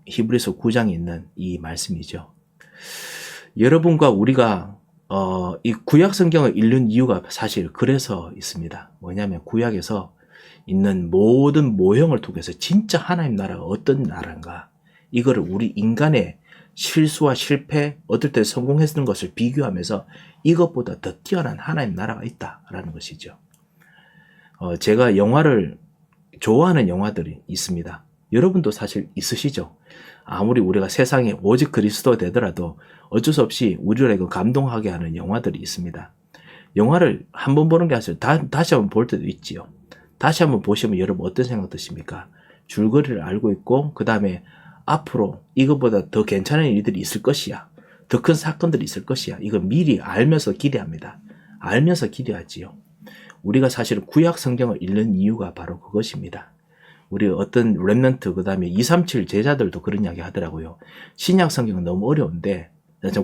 히브리서 9장에 있는 이 말씀이죠. 여러분과 우리가 이 구약 성경을 읽는 이유가 사실 그래서 있습니다. 뭐냐면 구약에서 있는 모든 모형을 통해서 진짜 하나님 나라가 어떤 나라인가, 이거를 우리 인간의 실수와 실패, 어떨 때 성공했는 것을 비교하면서 이것보다 더 뛰어난 하나님 나라가 있다라는 것이죠. 제가 영화를 좋아하는 영화들이 있습니다. 여러분도 사실 있으시죠? 아무리 우리가 세상에 오직 그리스도 되더라도 어쩔 수 없이 우리를 감동하게 하는 영화들이 있습니다. 영화를 한 번 보는 게 아니라 다시 한번 볼 때도 있지요. 다시 한번 보시면 여러분 어떤 생각 드십니까? 줄거리를 알고 있고, 그 다음에 앞으로 이것보다 더 괜찮은 일들이 있을 것이야, 더 큰 사건들이 있을 것이야, 이거 미리 알면서 기대합니다. 알면서 기대하지요. 우리가 사실 구약 성경을 읽는 이유가 바로 그것입니다. 우리 어떤 렘넌트, 그 다음에 237 제자들도 그런 이야기 하더라고요. 신약 성경은 너무 어려운데,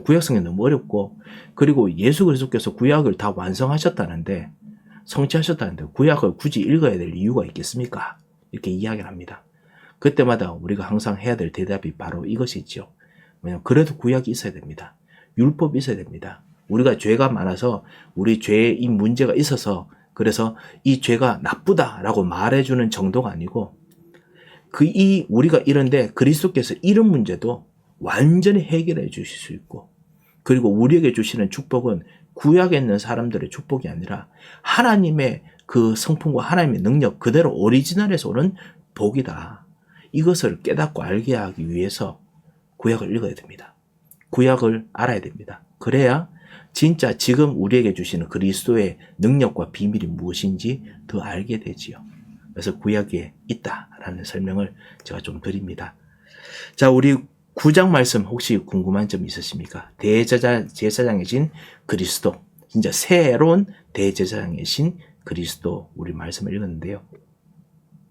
구약 성경은 너무 어렵고, 그리고 예수 그리스도께서 구약을 다 완성하셨다는데, 성취하셨다는데 구약을 굳이 읽어야 될 이유가 있겠습니까? 이렇게 이야기를 합니다. 그때마다 우리가 항상 해야 될 대답이 바로 이것이죠. 왜냐하면 그래도 구약이 있어야 됩니다. 율법이 있어야 됩니다. 우리가 죄가 많아서 우리 죄의 이 문제가 있어서 그래서 이 죄가 나쁘다라고 말해주는 정도가 아니고 우리가 이런데 그리스도께서 이런 문제도 완전히 해결해 주실 수 있고, 그리고 우리에게 주시는 축복은 구약에 있는 사람들의 축복이 아니라 하나님의 그 성품과 하나님의 능력 그대로 오리지널에서 오는 복이다. 이것을 깨닫고 알게 하기 위해서 구약을 읽어야 됩니다. 구약을 알아야 됩니다. 그래야 진짜 지금 우리에게 주시는 그리스도의 능력과 비밀이 무엇인지 더 알게 되지요. 그래서 구약에 있다라는 설명을 제가 좀 드립니다. 자, 우리 9장 말씀 혹시 궁금한 점 있으십니까? 대제사장이신 그리스도, 진짜 새로운 대제사장이신 그리스도 우리 말씀을 읽었는데요.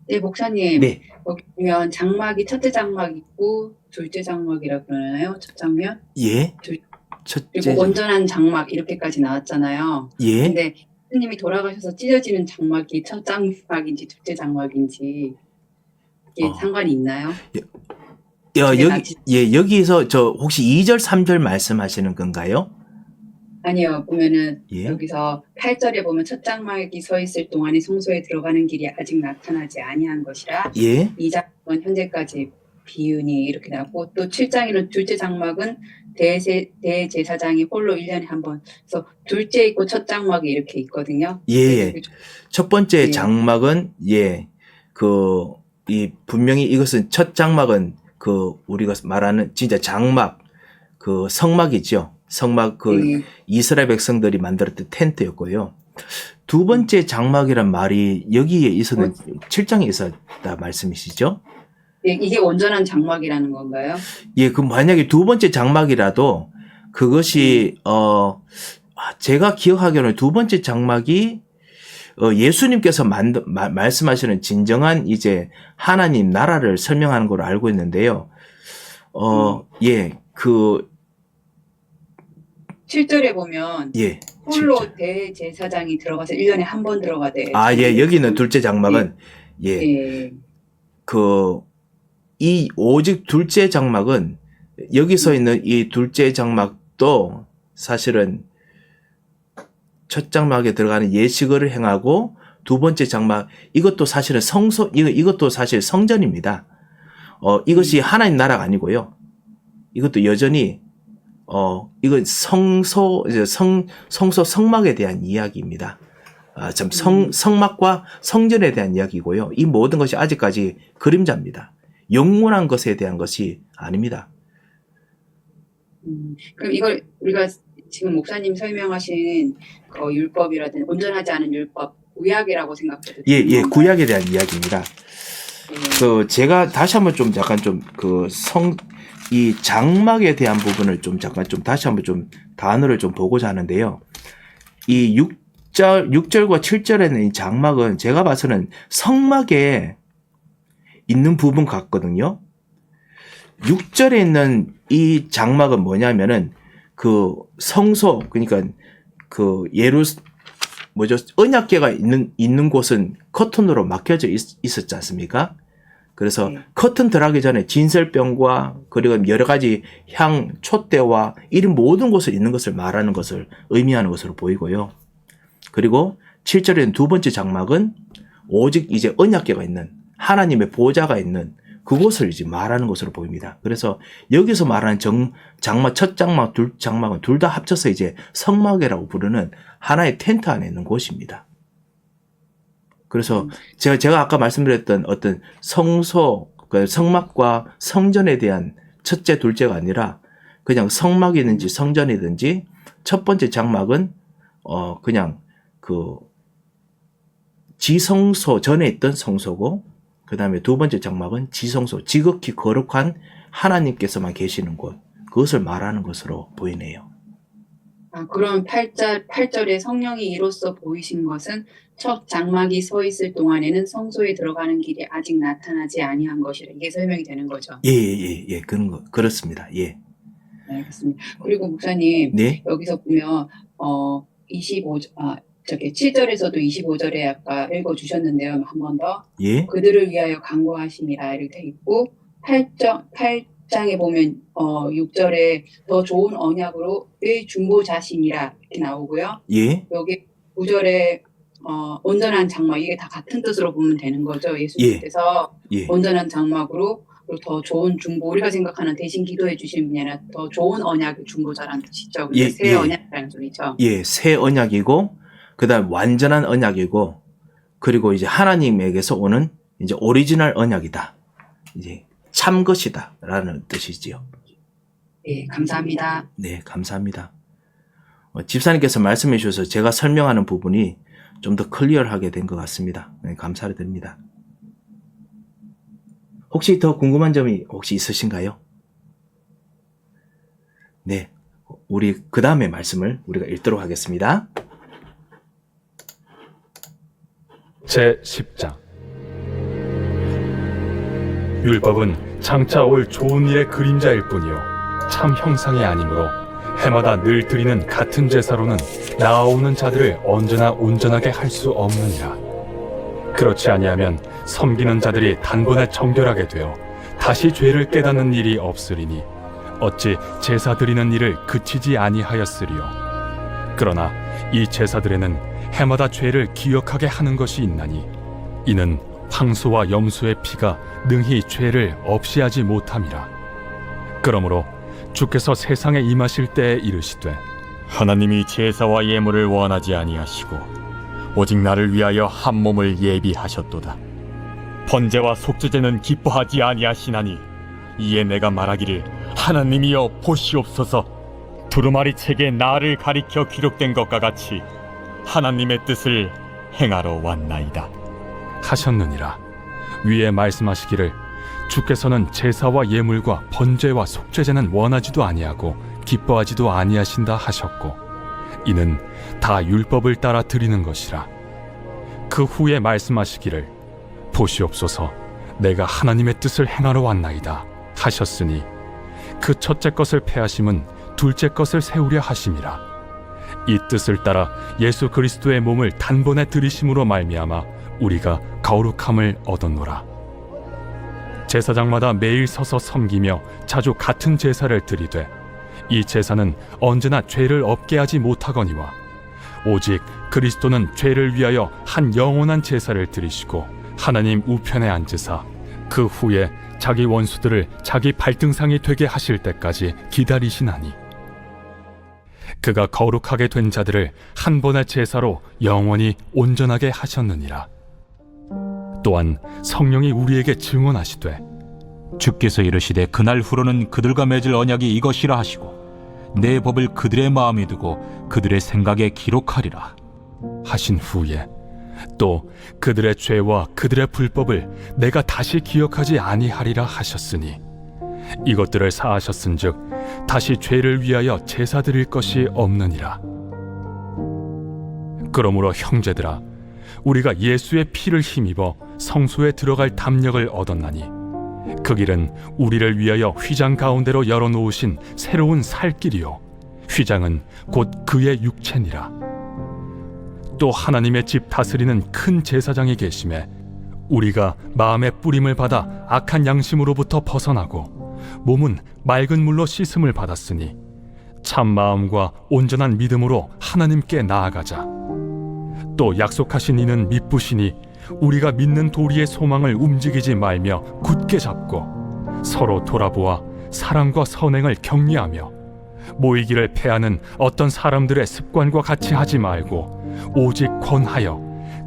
네, 목사님. 네, 여기 보면 장막이 첫째 장막 있고 둘째 장막이라 그러나요? 첫 장면? 예, 둘- 첫째, 그리고 온전한 장막 이렇게까지 나왔잖아요. 예, 근데 스님이 돌아가셔서 찢어지는 장막이 첫 장막인지 둘째 장막인지 이게 상관이 있나요? 여기서 혹시 2절, 3절 말씀하시는 건가요? 아니요. 보면은 예, 여기서 8절에 보면 첫 장막이 서 있을 동안에 성소에 들어가는 길이 아직 나타나지 아니한 것이라 예, 이 장막은 현재까지 비윤이 이렇게 나고, 또 7장에는 둘째 장막은 대제사장이 홀로 1년에 한 번. 그래서 둘째 있고 첫 장막이 이렇게 있거든요. 예. 첫 번째 예. 장막은 분명히 이것은 첫 장막은 우리가 말하는 진짜 장막, 성막이죠. 성막 예. 이스라엘 백성들이 만들었던 텐트였고요. 두 번째 장막이란 말이 여기에 있었는 7장에 있었다 말씀이시죠? 예, 이게 온전한 장막이라는 건가요? 예, 만약에 두 번째 장막이라도 그것이 제가 기억하기로는 두 번째 장막이 예수님께서 말씀하시는 진정한 이제 하나님 나라를 설명하는 걸로 알고 있는데요. 예, 7절에 보면 예, 홀로 7절. 대제사장이 들어가서 1년에 한 번 들어가대. 예, 여기는 둘째 장막은 예. 이 오직 둘째 장막은 여기서 있는 이 둘째 장막도 사실은 첫 장막에 들어가는 예식을 행하고, 두 번째 장막 이것도 사실은 이것도 사실 성전입니다. 이것이 하나님 나라가 아니고요. 이것도 여전히 이건 성소 성막에 대한 이야기입니다. 성막과 성전에 대한 이야기고요. 이 모든 것이 아직까지 그림자입니다. 영원한 것에 대한 것이 아닙니다. 그럼 이걸 우리가 지금 목사님 설명하신 율법이라든지 온전하지 않은 율법, 구약이라고 생각해도 예, 되는 건가요? 구약에 대한 이야기입니다. 예. 제가 다시 한번 좀 약간 이 장막에 대한 부분을 다시 한번 단어를 보고자 하는데요. 이 6절과 7절에는 이 장막은 제가 봐서는 성막에 있는 부분 같거든요. 6절에 있는 이 장막은 뭐냐면은 성소, 그러니까 언약궤가 있는 곳은 커튼으로 막혀져 있었지 않습니까? 그래서 커튼 들어가기 전에 진설병과 그리고 여러 가지 향, 촛대와 이런 모든 곳에 있는 것을 말하는 것을 의미하는 것으로 보이고요. 그리고 7절에는 두 번째 장막은 오직 이제 언약궤가 있는 하나님의 보좌가 있는 그곳을 이제 말하는 것으로 보입니다. 그래서 여기서 말하는 장막, 첫 장막, 둘 장막은 둘 다 합쳐서 이제 성막이라고 부르는 하나의 텐트 안에 있는 곳입니다. 그래서 제가 아까 말씀드렸던 어떤 성막과 성전에 대한 첫째, 둘째가 아니라 그냥 성막이든지 성전이든지 첫 번째 장막은 그냥 지성소 전에 있던 성소고, 그 다음에 두 번째 장막은 지성소, 지극히 거룩한 하나님께서만 계시는 곳, 그것을 말하는 것으로 보이네요. 그럼 8절에 성령이 이로써 보이신 것은 첫 장막이 서 있을 동안에는 성소에 들어가는 길이 아직 나타나지 아니한 것이라, 이게 설명이 되는 거죠. 예, 그렇습니다. 예. 네, 알겠습니다. 그리고 목사님, 네, 여기서 보면 7절에서도 25절에 아까 읽어주셨는데요. 한 번 더. 예, 그들을 위하여 간구하심이라 이렇게 돼 있고, 8장에 보면 6절에 더 좋은 언약으로 의 중보자심이라 이렇게 나오고요. 예, 여기 9절에 온전한 장막 이게 다 같은 뜻으로 보면 되는 거죠. 예수님께서 예, 온전한 장막으로 그리고 더 좋은 중보 우리가 생각하는 대신 기도해 주시는 분이 아니라 더 좋은 언약의 중보자라는 뜻이죠. 그러니까 예, 새 예. 언약이라는 소리죠. 예, 새 언약이고, 그 다음 완전한 언약이고, 그리고 이제 하나님에게서 오는 이제 오리지널 언약이다. 이제 참 것이다. 라는 뜻이지요. 네, 감사합니다. 네, 감사합니다. 집사님께서 말씀해 주셔서 제가 설명하는 부분이 좀 더 클리어하게 된 것 같습니다. 네, 감사를 드립니다. 혹시 더 궁금한 점이 혹시 있으신가요? 네, 우리 그 다음의 말씀을 우리가 읽도록 하겠습니다. 제10장 율법은 장차 올 좋은 일의 그림자일 뿐이요 참 형상이 아니므로 해마다 늘 드리는 같은 제사로는 나아오는 자들을 언제나 온전하게 할 수 없느니라. 그렇지 아니하면 섬기는 자들이 단번에 정결하게 되어 다시 죄를 깨닫는 일이 없으리니 어찌 제사 드리는 일을 그치지 아니하였으리요. 그러나 이 제사들에는 해마다 죄를 기억하게 하는 것이 있나니 이는 황소와 염소의 피가 능히 죄를 없이 하지 못함이라. 그러므로 주께서 세상에 임하실 때에 이르시되 하나님이 제사와 예물을 원하지 아니하시고 오직 나를 위하여 한 몸을 예비하셨도다. 번제와 속죄제는 기뻐하지 아니하시나니 이에 내가 말하기를 하나님이여 보시옵소서. 두루마리 책에 나를 가리켜 기록된 것과 같이 하나님의 뜻을 행하러 왔나이다 하셨느니라. 위에 말씀하시기를 주께서는 제사와 예물과 번제와 속죄제는 원하지도 아니하고 기뻐하지도 아니하신다 하셨고 이는 다 율법을 따라 드리는 것이라. 그 후에 말씀하시기를 보시옵소서 내가 하나님의 뜻을 행하러 왔나이다 하셨으니 그 첫째 것을 패하심은 둘째 것을 세우려 하심이라. 이 뜻을 따라 예수 그리스도의 몸을 단번에 들이심으로 말미암아 우리가 거룩함을 얻었노라. 제사장마다 매일 서서 섬기며 자주 같은 제사를 드리되 이 제사는 언제나 죄를 없게 하지 못하거니와 오직 그리스도는 죄를 위하여 한 영원한 제사를 드리시고 하나님 우편에 앉으사 그 후에 자기 원수들을 자기 발등상이 되게 하실 때까지 기다리시나니 그가 거룩하게 된 자들을 한 번의 제사로 영원히 온전하게 하셨느니라. 또한 성령이 우리에게 증언하시되 주께서 이르시되 그날 후로는 그들과 맺을 언약이 이것이라 하시고 내 법을 그들의 마음에 두고 그들의 생각에 기록하리라 하신 후에 또 그들의 죄와 그들의 불법을 내가 다시 기억하지 아니하리라 하셨으니 이것들을 사하셨은즉 다시 죄를 위하여 제사 드릴 것이 없느니라. 그러므로 형제들아 우리가 예수의 피를 힘입어 성소에 들어갈 담력을 얻었나니 그 길은 우리를 위하여 휘장 가운데로 열어놓으신 새로운 살 길이요 휘장은 곧 그의 육체니라. 또 하나님의 집 다스리는 큰 제사장이 계심에 우리가 마음의 뿌림을 받아 악한 양심으로부터 벗어나고 몸은 맑은 물로 씻음을 받았으니 참 마음과 온전한 믿음으로 하나님께 나아가자. 또 약속하신 이는 미쁘시니 우리가 믿는 도리의 소망을 움직이지 말며 굳게 잡고 서로 돌아보아 사랑과 선행을 격려하며 모이기를 패하는 어떤 사람들의 습관과 같이 하지 말고 오직 권하여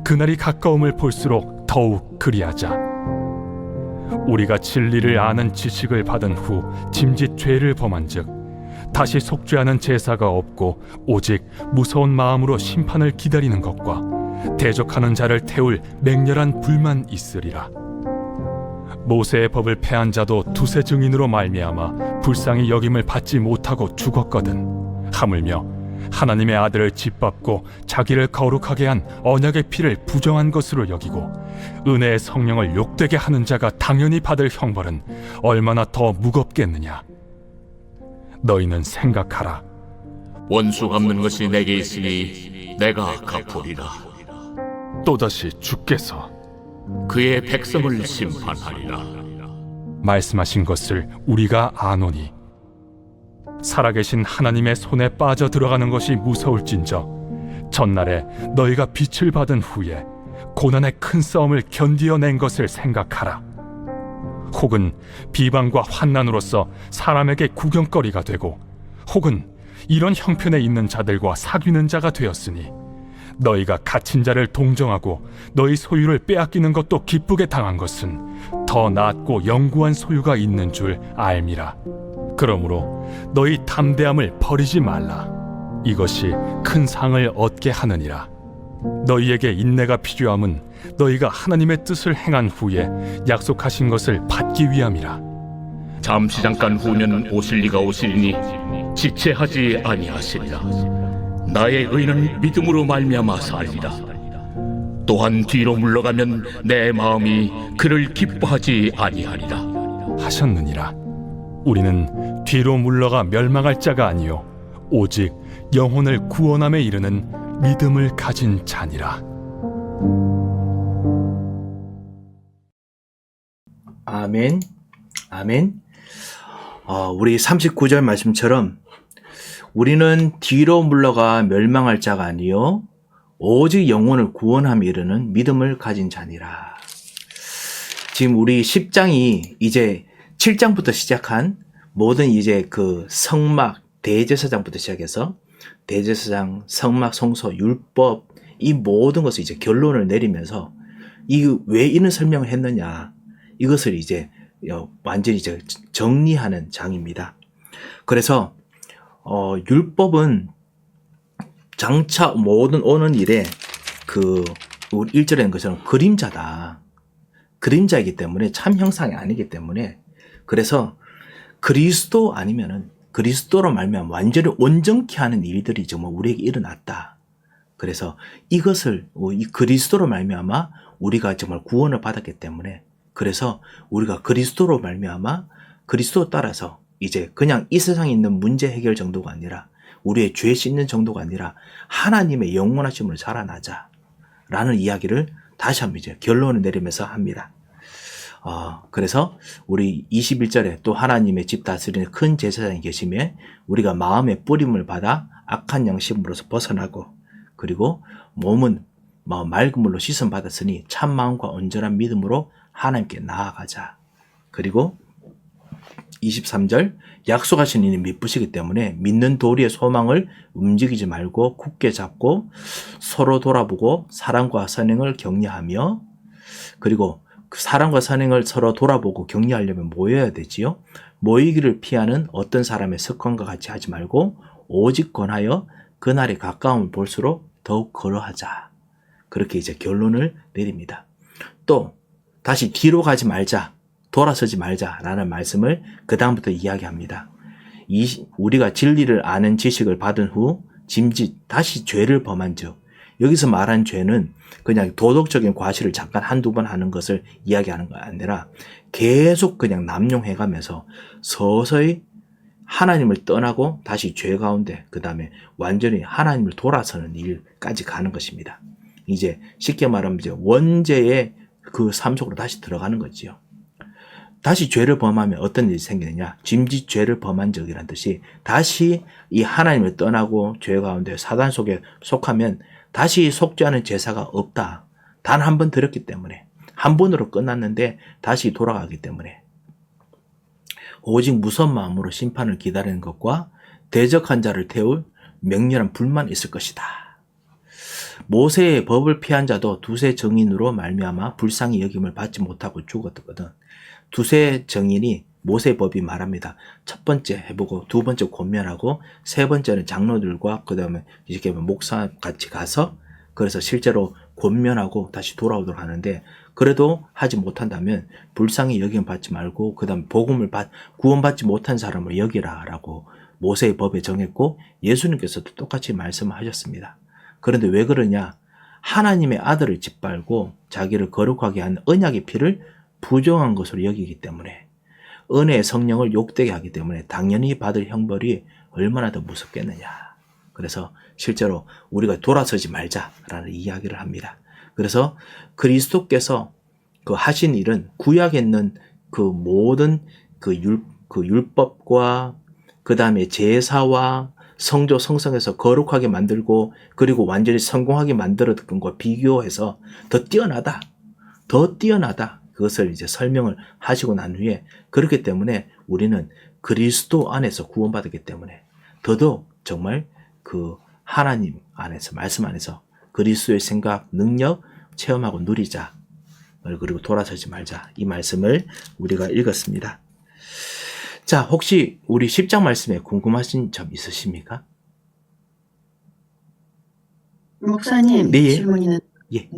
그날이 가까움을 볼수록 더욱 그리하자. 우리가 진리를 아는 지식을 받은 후 짐짓 죄를 범한즉 다시 속죄하는 제사가 없고 오직 무서운 마음으로 심판을 기다리는 것과 대적하는 자를 태울 맹렬한 불만 있으리라. 모세의 법을 패한 자도 두세 증인으로 말미암아 불쌍히 여김을 받지 못하고 죽었거든. 하물며 하나님의 아들을 짓밟고 자기를 거룩하게 한 언약의 피를 부정한 것으로 여기고 은혜의 성령을 욕되게 하는 자가 당연히 받을 형벌은 얼마나 더 무겁겠느냐. 너희는 생각하라. 원수 갚는 것이 내게 있으니 내가 갚으리라. 또다시 주께서 그의 백성을 심판하리라. 말씀하신 것을 우리가 아노니 살아계신 하나님의 손에 빠져 들어가는 것이 무서울진저 전날에 너희가 빛을 받은 후에 고난의 큰 싸움을 견디어낸 것을 생각하라. 혹은 비방과 환난으로서 사람에게 구경거리가 되고, 혹은 이런 형편에 있는 자들과 사귀는 자가 되었으니 너희가 갇힌 자를 동정하고 너희 소유를 빼앗기는 것도 기쁘게 당한 것은 더 낫고 영구한 소유가 있는 줄 알미라. 그러므로 너희 담대함을 버리지 말라. 이것이 큰 상을 얻게 하느니라. 너희에게 인내가 필요함은 너희가 하나님의 뜻을 행한 후에 약속하신 것을 받기 위함이라. 잠시 잠깐 후면 오실 리가 오시리니 지체하지 아니하시리라. 나의 의는 믿음으로 말미암아 살리라. 또한 뒤로 물러가면 내 마음이 그를 기뻐하지 아니하리라 하셨느니라. 우리는 뒤로 물러가 멸망할 자가 아니요 오직 영혼을 구원함에 이르는 믿음을 가진 자니라. 아멘. 아멘. 우리 39절 말씀처럼 우리는 뒤로 물러가 멸망할 자가 아니요 오직 영혼을 구원함에 이르는 믿음을 가진 자니라. 지금 우리 10장이 이제 7장부터 시작한 모든 이제 그 성막 대제사장부터 시작해서 대제사장, 성막, 성소, 율법 이 모든 것을 이제 결론을 내리면서 이 왜 이런 설명을 했느냐 이것을 이제 완전히 이제 정리하는 장입니다. 그래서 율법은 장차 모든 오는 일에 그 1절에 있는 것처럼 그림자다. 그림자이기 때문에 참 형상이 아니기 때문에 그래서 그리스도 아니면은 그리스도로 말미암아 완전히 온전케 하는 일들이 정말 우리에게 일어났다. 그래서 이것을 이 그리스도로 말미암아 우리가 정말 구원을 받았기 때문에 그래서 우리가 그리스도로 말미암아 그리스도 따라서 이제 그냥 이 세상에 있는 문제 해결 정도가 아니라 우리의 죄 씻는 정도가 아니라 하나님의 영원하심으로 자라나자 라는 이야기를 다시 한번 이제 결론을 내리면서 합니다. 그래서 우리 21절에 또 하나님의 집 다스리는 큰 제사장이 계시며 우리가 마음의 뿌림을 받아 악한 양심으로서 벗어나고 그리고 몸은 맑은 물로 씻음 받았으니 참 마음과 온전한 믿음으로 하나님께 나아가자. 그리고 23절 약속하신 이는 미쁘시기 때문에 믿는 도리의 소망을 움직이지 말고 굳게 잡고 서로 돌아보고 사랑과 선행을 격려하며 그리고 그 사랑과 선행을 서로 돌아보고 격려하려면 모여야 되지요. 모이기를 피하는 어떤 사람의 습관과 같이 하지 말고 오직 권하여 그날의 가까움을 볼수록 더욱 걸어하자. 그렇게 이제 결론을 내립니다. 또 다시 뒤로 가지 말자. 돌아서지 말자라는 말씀을 그 다음부터 이야기합니다. 우리가 진리를 아는 지식을 받은 후 짐짓 다시 죄를 범한 즉 여기서 말한 죄는 그냥 도덕적인 과실을 잠깐 한두 번 하는 것을 이야기하는 거 아니라 계속 그냥 남용해가면서 서서히 하나님을 떠나고 다시 죄 가운데 그 다음에 완전히 하나님을 돌아서는 일까지 가는 것입니다. 이제 쉽게 말하면 이제 원죄의 그 삶 속으로 다시 들어가는 거지요. 다시 죄를 범하면 어떤 일이 생기느냐? 짐짓 죄를 범한 적이란 뜻이 다시 이 하나님을 떠나고 죄 가운데 사단 속에 속하면 다시 속지 않은 제사가 없다. 단 한 번 드렸기 때문에 한 번으로 끝났는데 다시 돌아가기 때문에 오직 무서운 마음으로 심판을 기다리는 것과 대적한 자를 태울 맹렬한 불만 있을 것이다. 모세의 법을 피한 자도 두세 정인으로 말미암아 불쌍히 여김을 받지 못하고 죽었거든. 두세 정인이 모세의 법이 말합니다. 첫 번째 해보고 두 번째 권면하고 세 번째는 장로들과 그 다음에 이렇게 목사 같이 가서 그래서 실제로 권면하고 다시 돌아오도록 하는데 그래도 하지 못한다면 불쌍히 여김 받지 말고 그 다음에 구원받지 못한 사람을 여기라 라고 모세의 법에 정했고 예수님께서도 똑같이 말씀하셨습니다. 그런데 왜 그러냐? 하나님의 아들을 짓밟고 자기를 거룩하게 한 언약의 피를 부정한 것으로 여기기 때문에 은혜의 성령을 욕되게 하기 때문에 당연히 받을 형벌이 얼마나 더 무섭겠느냐. 그래서 실제로 우리가 돌아서지 말자라는 이야기를 합니다. 그래서 그리스도께서 그 하신 일은 구약에 있는 그 모든 그 율법과 그 다음에 제사와 성조 성성해서 거룩하게 만들고 그리고 완전히 성공하게 만들었던 것과 비교해서 더 뛰어나다. 그것을 이제 설명을 하시고 난 후에 그렇기 때문에 우리는 그리스도 안에서 구원받았기 때문에 더더욱 정말 그 하나님 안에서 말씀 안에서 그리스도의 생각, 능력 체험하고 누리자. 그리고 돌아서지 말자. 이 말씀을 우리가 읽었습니다. 자, 혹시 우리 10장 말씀에 궁금하신 점 있으십니까? 목사님, 네, 예. 질문이는 예.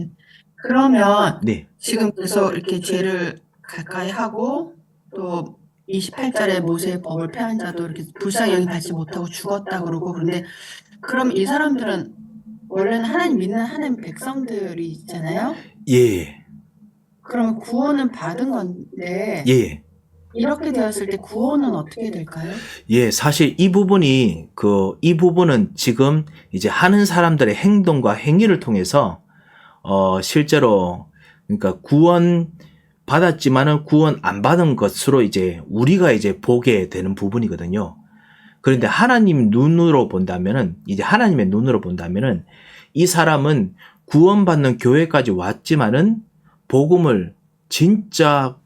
그러면 네. 지금 계속 이렇게 죄를 가까이 하고 또 28절에 모세의 법을 폐한 자도 이렇게 불쌍히 받지 못하고 죽었다 그러고 그런데 그럼 이 사람들은 원래는 하나님 믿는 하나님 백성들이 있잖아요. 예. 그러면 구원은 받은 건데 예. 이렇게 되었을 때 구원은 어떻게 될까요? 예, 사실 이 부분은 지금 이제 하는 사람들의 행동과 행위를 통해서, 실제로, 그러니까 구원 받았지만은 구원 안 받은 것으로 이제 우리가 이제 보게 되는 부분이거든요. 그런데 하나님의 눈으로 본다면은 이 사람은 구원받는 교회까지 왔지만은 복음을 진짜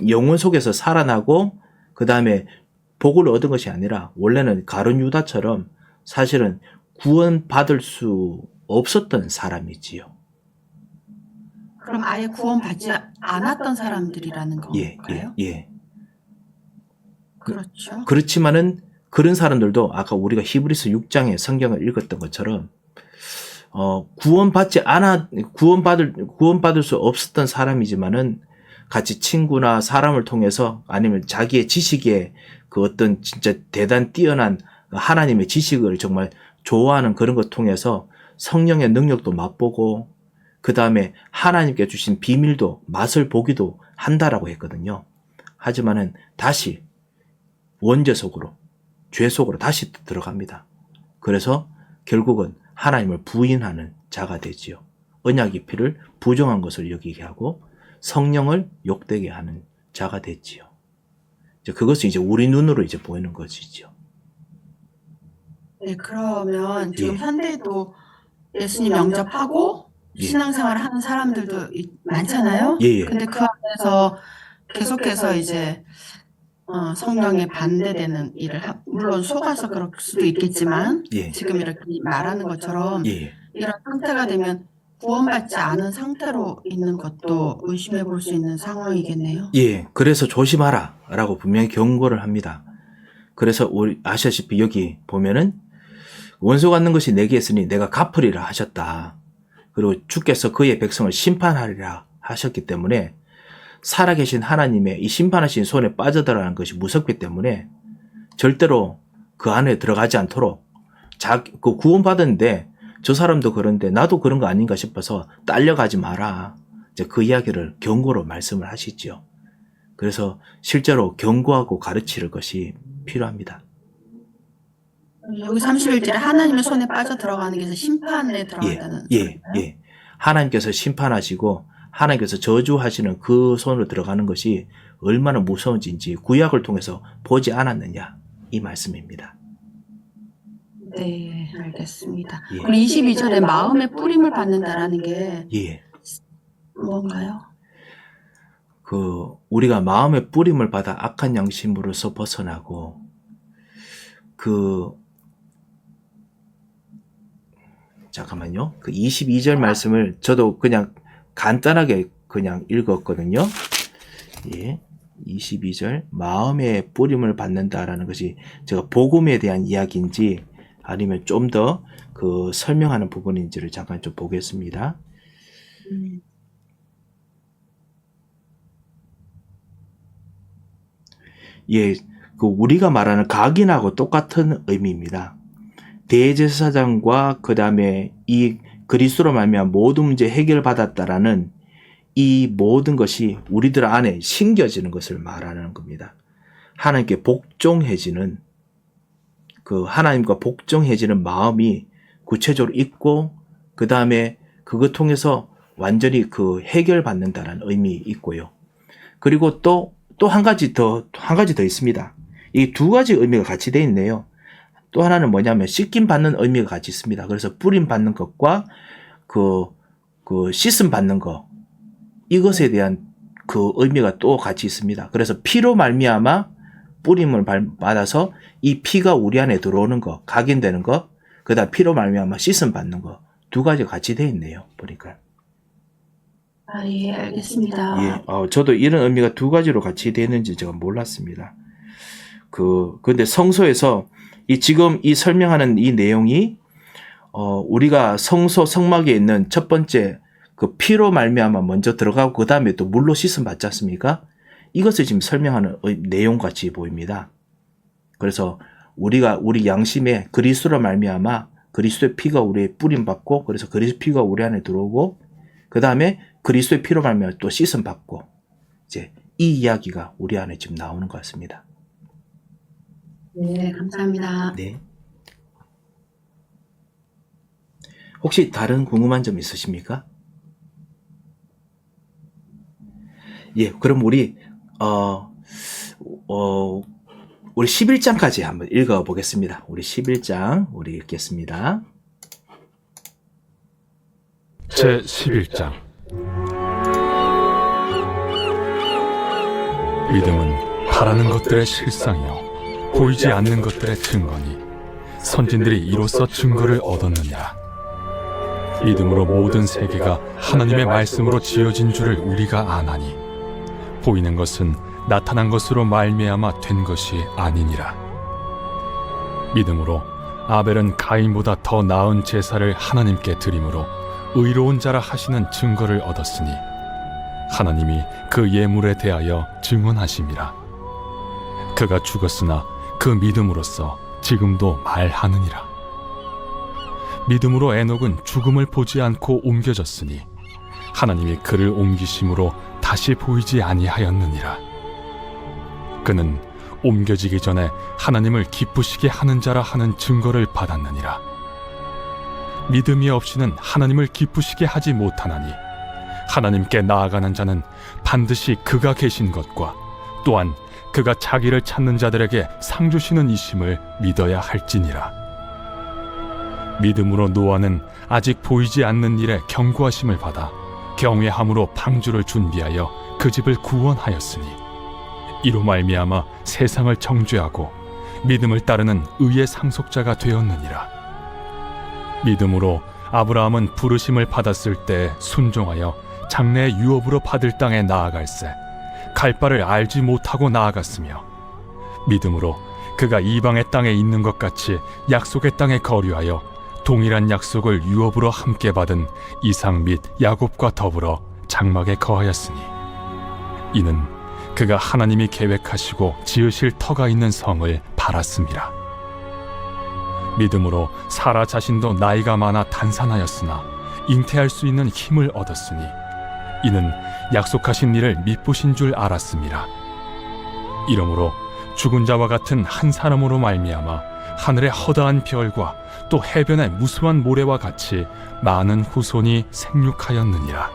영혼 속에서 살아나고 그 다음에 복을 얻은 것이 아니라 원래는 가룟 유다처럼 사실은 구원받을 수 없었던 사람이지요. 그럼 아예 구원받지 않았던 사람들이라는 예, 건가요? 예. 그렇죠. 그렇지만은 그런 사람들도 아까 우리가 히브리서 6장에 성경을 읽었던 것처럼 구원받을 수 없었던 사람이지만은 같이 친구나 사람을 통해서 아니면 자기의 지식에 그 어떤 진짜 대단 뛰어난 하나님의 지식을 정말 좋아하는 그런 것 통해서 성령의 능력도 맛보고 그 다음에 하나님께 주신 비밀도 맛을 보기도 한다라고 했거든요. 하지만은 다시 원죄 속으로 죄 속으로 다시 들어갑니다. 그래서 결국은 하나님을 부인하는 자가 되지요. 언약의 피를 부정한 것을 여기게 하고 성령을 욕되게 하는 자가 됐지요. 그것이 이제 우리 눈으로 이제 보이는 것이죠. 네, 그러면 지금 예. 현대도 예수님 영접하고 예. 신앙생활을 하는 사람들도 많잖아요. 예. 근데 그 안에서 계속해서 이제 성령에 반대되는 일을 물론 속아서 그럴 수도 있겠지만 예. 지금 이렇게 말하는 것처럼 예. 이런 상태가 되면 구원받지 않은 상태로 있는 것도 의심해 볼 수 있는 상황이겠네요. 예. 그래서 조심하라 라고 분명히 경고를 합니다. 그래서 우리 아시다시피 여기 보면은 원수 갚는 것이 내게 있으니 내가 갚으리라 하셨다. 그리고 주께서 그의 백성을 심판하리라 하셨기 때문에 살아계신 하나님의 이 심판하신 손에 빠져들어가는 것이 무섭기 때문에 절대로 그 안에 들어가지 않도록 그 구원받았는데 저 사람도 그런데 나도 그런 거 아닌가 싶어서 딸려가지 마라. 이제 그 이야기를 경고로 말씀을 하시죠. 그래서 실제로 경고하고 가르칠 것이 필요합니다. 여기 31절에 하나님의 손에 빠져 들어가는 게 심판에 들어간다는 예. 하나님께서 심판하시고 하나님께서 저주하시는 그 손으로 들어가는 것이 얼마나 무서운지 구약을 통해서 보지 않았느냐 이 말씀입니다. 네, 알겠습니다. 예. 그리고 22절에 마음의 뿌림을 받는다라는 게 예. 뭔가요? 우리가 마음의 뿌림을 받아 악한 양심으로서 벗어나고 잠깐만요. 22절 말씀을 저도 그냥 간단하게 그냥 읽었거든요. 예. 22절 마음의 뿌림을 받는다라는 것이 제가 복음에 대한 이야기인지 아니면 좀 더 설명하는 부분인지를 잠깐 좀 보겠습니다. 예, 우리가 말하는 각인하고 똑같은 의미입니다. 대제사장과 그 다음에 이 그리스도로 말미암아 모든 문제 해결받았다라는 이 모든 것이 우리들 안에 심겨지는 것을 말하는 겁니다. 하나님께 복종해지는 하나님과 복종해지는 마음이 구체적으로 있고 그 다음에 그것 통해서 완전히 해결받는다는 의미 있고요. 그리고 또 한 가지 더 있습니다. 이 두 가지 의미가 같이 되어 있네요. 또 하나는 뭐냐면 씻김 받는 의미가 같이 있습니다. 그래서 뿌림 받는 것과 그 씻음 받는 거, 이것에 대한 그 의미가 또 같이 있습니다. 그래서 피로 말미암아 뿌림을 받아서 이 피가 우리 안에 들어오는 거, 각인되는 거, 그다음 피로 말미암아 씻음 받는 거, 두 가지가 같이 돼 있네요. 보니까. 아, 예, 알겠습니다. 예, 저도 이런 의미가 두 가지로 같이 돼 있는지 제가 몰랐습니다. 근데 성소에서 지금 이 설명하는 이 내용이 우리가 성소 성막에 있는 첫 번째 그 피로 말미암아 먼저 들어가고 그 다음에 또 물로 씻음 받지 않습니까? 이것을 지금 설명하는 내용 같이 보입니다. 그래서 우리가 우리 양심에 그리스도로 말미암아 그리스도의 피가 우리의 뿌림 받고, 그래서 그리스도 피가 우리 안에 들어오고, 그 다음에 그리스도의 피로 말미암아 또 씻음 받고, 이제 이 이야기가 우리 안에 지금 나오는 것 같습니다. 네, 감사합니다. 네. 혹시 다른 궁금한 점 있으십니까? 예, 그럼 우리 11장까지 한번 읽어 보겠습니다. 우리 11장 우리 읽겠습니다. 제 11장. 믿음은 바라는 것들의 실상이요 보이지 않는 것들의 증거니 선진들이 이로써 증거를 얻었느니라. 믿음으로 모든 세계가 하나님의 말씀으로 지어진 줄을 우리가 아나니 보이는 것은 나타난 것으로 말미암아 된 것이 아니니라. 믿음으로 아벨은 가인보다 더 나은 제사를 하나님께 드림으로 의로운 자라 하시는 증거를 얻었으니 하나님이 그 예물에 대하여 증언하심이라. 그가 죽었으나 그 믿음으로써 지금도 말하느니라. 믿음으로 에녹은 죽음을 보지 않고 옮겨졌으니 하나님이 그를 옮기심으로 다시 보이지 아니하였느니라. 그는 옮겨지기 전에 하나님을 기쁘시게 하는 자라 하는 증거를 받았느니라. 믿음이 없이는 하나님을 기쁘시게 하지 못하나니 하나님께 나아가는 자는 반드시 그가 계신 것과 또한 그가 자기를 찾는 자들에게 상 주시는 이심을 믿어야 할지니라. 믿음으로 노아는 아직 보이지 않는 일에 경고하심을 받아 경외함으로 방주를 준비하여 그 집을 구원하였으니 이로 말미암아 세상을 정죄하고 믿음을 따르는 의의 상속자가 되었느니라. 믿음으로 아브라함은 부르심을 받았을 때 순종하여 장래의 유업으로 받을 땅에 나아갈새 갈 바를 알지 못하고 나아갔으며 믿음으로 그가 이방의 땅에 있는 것 같이 약속의 땅에 거류하여 동일한 약속을 유업으로 함께 받은 이삭 및 야곱과 더불어 장막에 거하였으니 이는 그가 하나님이 계획하시고 지으실 터가 있는 성을 바랐음이라. 믿음으로 사라 자신도 나이가 많아 단산하였으나 잉태할 수 있는 힘을 얻었으니 이는 약속하신 일을 미쁘신 줄 알았음이라. 이러므로 죽은 자와 같은 한 사람으로 말미암아 하늘의 허다한 별과 또 해변의 무수한 모래와 같이 많은 후손이 생육하였느니라.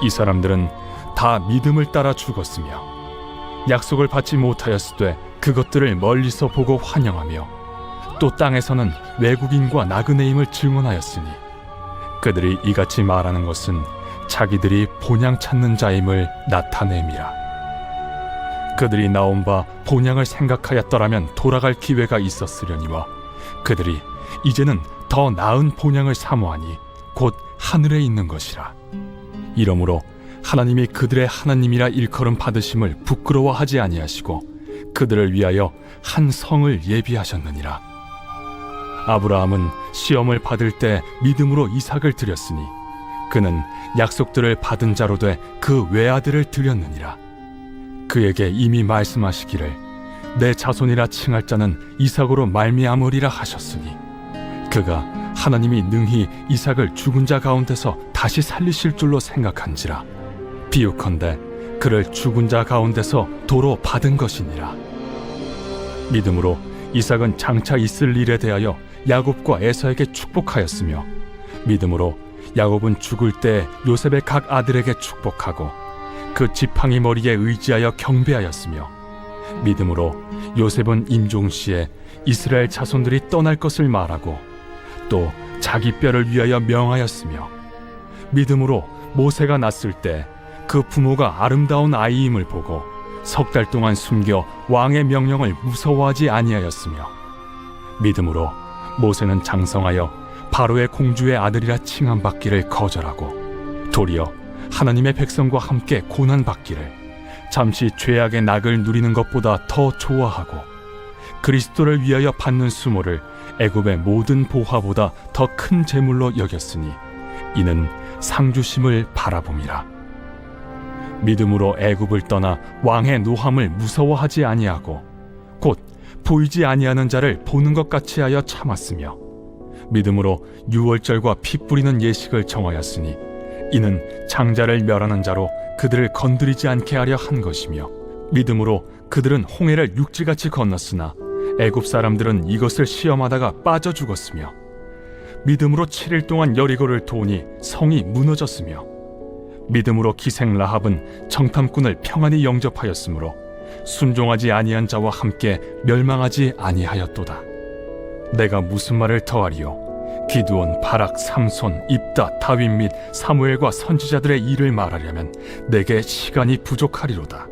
이 사람들은 다 믿음을 따라 죽었으며 약속을 받지 못하였으되 그것들을 멀리서 보고 환영하며 또 땅에서는 외국인과 나그네임을 증언하였으니 그들이 이같이 말하는 것은 자기들이 본향 찾는 자임을 나타냄이라. 그들이 나온 바 본향을 생각하였더라면 돌아갈 기회가 있었으려니와 그들이 이제는 더 나은 본향을 사모하니 곧 하늘에 있는 것이라. 이러므로 하나님이 그들의 하나님이라 일컬음 받으심을 부끄러워하지 아니하시고 그들을 위하여 한 성을 예비하셨느니라. 아브라함은 시험을 받을 때 믿음으로 이삭을 드렸으니 그는 약속들을 받은 자로 돼 그 외아들을 드렸느니라. 그에게 이미 말씀하시기를 내 자손이라 칭할 자는 이삭으로 말미암으리라 하셨으니 그가 하나님이 능히 이삭을 죽은 자 가운데서 다시 살리실 줄로 생각한지라. 비유컨대 그를 죽은 자 가운데서 도로 받은 것이니라. 믿음으로 이삭은 장차 있을 일에 대하여 야곱과 에서에게 축복하였으며 믿음으로 야곱은 죽을 때 요셉의 각 아들에게 축복하고 그 지팡이 머리에 의지하여 경배하였으며 믿음으로 요셉은 임종시에 이스라엘 자손들이 떠날 것을 말하고 또 자기 뼈를 위하여 명하였으며 믿음으로 모세가 낳았을 때 그 부모가 아름다운 아이임을 보고 석 달 동안 숨겨 왕의 명령을 무서워하지 아니하였으며 믿음으로 모세는 장성하여 바로의 공주의 아들이라 칭함받기를 거절하고 도리어 하나님의 백성과 함께 고난받기를 잠시 죄악의 낙을 누리는 것보다 더 좋아하고 그리스도를 위하여 받는 수모를 애굽의 모든 보화보다 더 큰 재물로 여겼으니 이는 상주심을 바라봄이라. 믿음으로 애굽을 떠나 왕의 노함을 무서워하지 아니하고 곧 보이지 아니하는 자를 보는 것 같이 하여 참았으며 믿음으로 유월절과 피 뿌리는 예식을 정하였으니 이는 장자를 멸하는 자로 그들을 건드리지 않게 하려 한 것이며 믿음으로 그들은 홍해를 육지같이 건넜으나 애굽 사람들은 이것을 시험하다가 빠져 죽었으며 믿음으로 7일 동안 여리고를 도우니 성이 무너졌으며 믿음으로 기생 라합은 정탐꾼을 평안히 영접하였으므로 순종하지 아니한 자와 함께 멸망하지 아니하였도다. 내가 무슨 말을 더하리요? 기드온, 바락, 삼손, 입다, 다윗 및 사무엘과 선지자들의 일을 말하려면 내게 시간이 부족하리로다.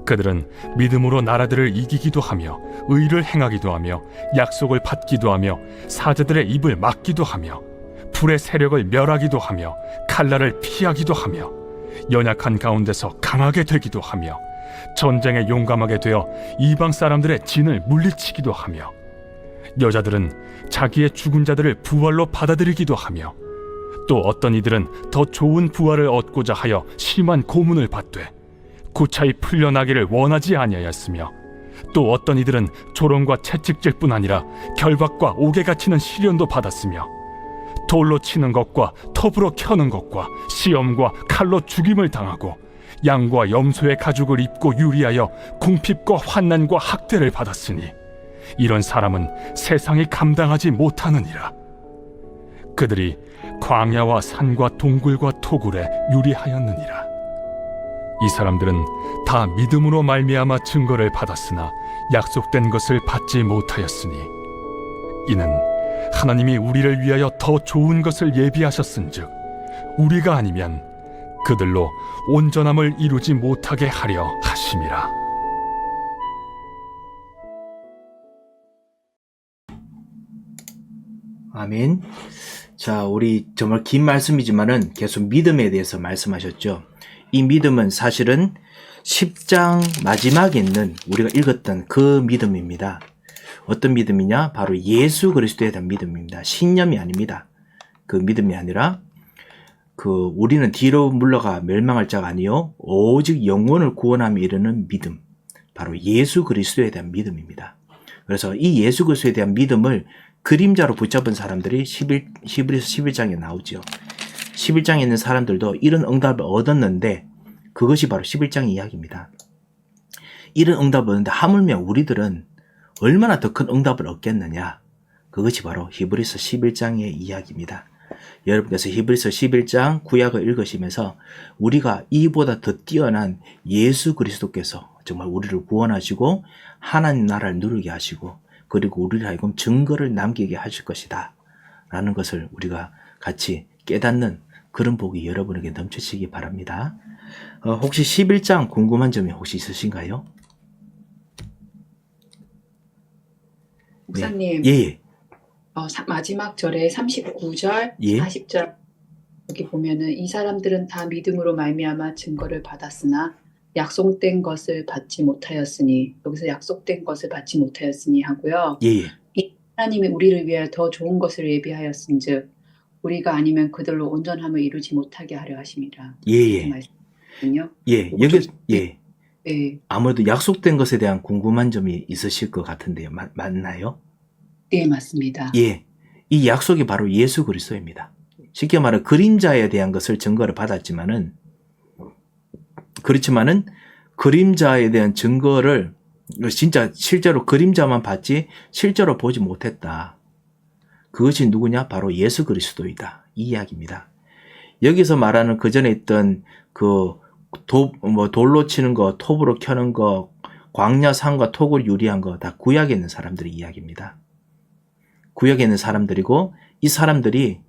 그들은 믿음으로 나라들을 이기기도 하며 의를 행하기도 하며 약속을 받기도 하며 사자들의 입을 막기도 하며 불의 세력을 멸하기도 하며 칼날을 피하기도 하며 연약한 가운데서 강하게 되기도 하며 전쟁에 용감하게 되어 이방 사람들의 진을 물리치기도 하며 여자들은 자기의 죽은 자들을 부활로 받아들이기도 하며 또 어떤 이들은 더 좋은 부활을 얻고자 하여 심한 고문을 받되 구차히 풀려나기를 원하지 아니하였으며 또 어떤 이들은 조롱과 채찍질뿐 아니라 결박과 옥에 갇히는 시련도 받았으며 돌로 치는 것과 톱으로 켜는 것과 시험과 칼로 죽임을 당하고 양과 염소의 가죽을 입고 유리하여 궁핍과 환난과 학대를 받았으니 이런 사람은 세상이 감당하지 못하느니라. 그들이 광야와 산과 동굴과 토굴에 유리하였느니라. 이 사람들은 다 믿음으로 말미암아 증거를 받았으나 약속된 것을 받지 못하였으니 이는 하나님이 우리를 위하여 더 좋은 것을 예비하셨은즉 우리가 아니면 그들로 온전함을 이루지 못하게 하려 하심이라. 아멘. 자, 우리 정말 긴 말씀이지만은 계속 믿음에 대해서 말씀하셨죠. 이 믿음은 사실은 10장 마지막에 있는 우리가 읽었던 그 믿음입니다. 어떤 믿음이냐? 바로 예수 그리스도에 대한 믿음입니다. 신념이 아닙니다. 그 믿음이 아니라 우리는 뒤로 물러가 멸망할 자가 아니요 오직 영혼을 구원함에 이르는 믿음. 바로 예수 그리스도에 대한 믿음입니다. 그래서 이 예수 그리스도에 대한 믿음을 그림자로 붙잡은 사람들이 히브리서 11장에 나오죠. 11장에 있는 사람들도 이런 응답을 얻었는데 그것이 바로 11장 이야기입니다. 이런 응답을 얻는데 하물며 우리들은 얼마나 더 큰 응답을 얻겠느냐. 그것이 바로 히브리서 11장의 이야기입니다. 여러분께서 히브리서 11장 구약을 읽으시면서 우리가 이보다 더 뛰어난 예수 그리스도께서 정말 우리를 구원하시고 하나님 나라를 누리게 하시고 그리고 우리를 하여금 증거를 남기게 하실 것이다 라는 것을 우리가 같이 깨닫는 그런 복이 여러분에게 넘치시기 바랍니다. 혹시 11장 궁금한 점이 혹시 있으신가요? 목사님, 예. 마지막 절에 39절, 예. 40절 여기 보면은 이 사람들은 다 믿음으로 말미암아 증거를 받았으나 약속된 것을 받지 못하였으니 여기서 약속된 것을 받지 못하였으니 하고요. 예. 이 하나님이 우리를 위하여 더 좋은 것을 예비하였은즉 우리가 아니면 그들로 온전함을 이루지 못하게 하려 하심이라. 예. 말씀이거든요. 예. 여기 예. 네, 아무래도 약속된 것에 대한 궁금한 점이 있으실 것 같은데요. 맞나요? 네, 맞습니다. 예. 이 약속이 바로 예수 그리스도입니다. 쉽게 말해 그림자에 대한 것을 증거를 받았지만은 그렇지만은 그림자에 대한 증거를 진짜 실제로 그림자만 봤지 실제로 보지 못했다. 그것이 누구냐? 바로 예수 그리스도이다. 이 이야기입니다. 여기서 말하는 그 전에 있던 돌로 치는 거, 톱으로 켜는 거, 광야 산과 톡을 유리한 거 다 구약에 있는 사람들의 이야기입니다. 구약에 있는 사람들이고 이 사람들이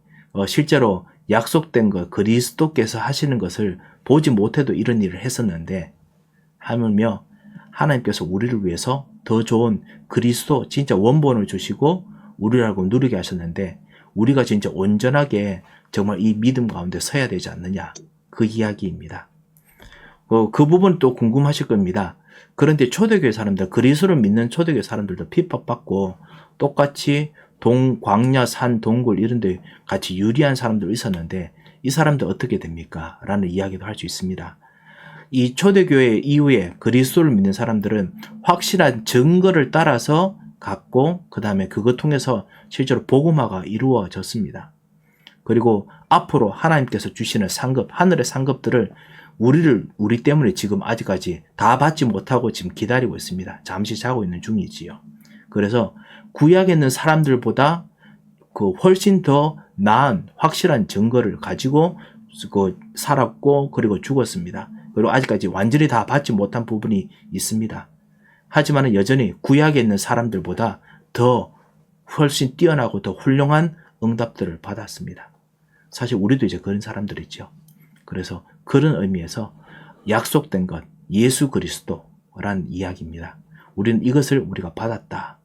실제로 약속된 것 그리스도께서 하시는 것을 보지 못해도 이런 일을 했었는데 하물며 하나님께서 우리를 위해서 더 좋은 그리스도 진짜 원본을 주시고 우리라고 누리게 하셨는데 우리가 진짜 온전하게 정말 이 믿음 가운데 서야 되지 않느냐 그 이야기입니다. 그 부분 또 궁금하실 겁니다. 그런데 초대교회 사람들 그리스도를 믿는 초대교회 사람들도 핍박받고 똑같이 광야, 산, 동굴 이런 데 같이 유리한 사람들 있었는데 이 사람들 어떻게 됩니까? 라는 이야기도 할 수 있습니다. 이 초대교회 이후에 그리스도를 믿는 사람들은 확실한 증거를 따라서 갖고 그 다음에 그것 통해서 실제로 복음화가 이루어졌습니다. 그리고 앞으로 하나님께서 주시는 상급, 하늘의 상급들을 우리 때문에 지금 아직까지 다 받지 못하고 지금 기다리고 있습니다. 잠시 자고 있는 중이지요. 그래서 구약에 있는 사람들보다 그 훨씬 더 나은 확실한 증거를 가지고 살았고 그리고 죽었습니다. 그리고 아직까지 완전히 다 받지 못한 부분이 있습니다. 하지만 여전히 구약에 있는 사람들보다 더 훨씬 뛰어나고 더 훌륭한 응답들을 받았습니다. 사실 우리도 이제 그런 사람들이죠. 그래서 그런 의미에서 약속된 것 예수 그리스도라는 이야기입니다. 우리는 이것을 우리가 받았다.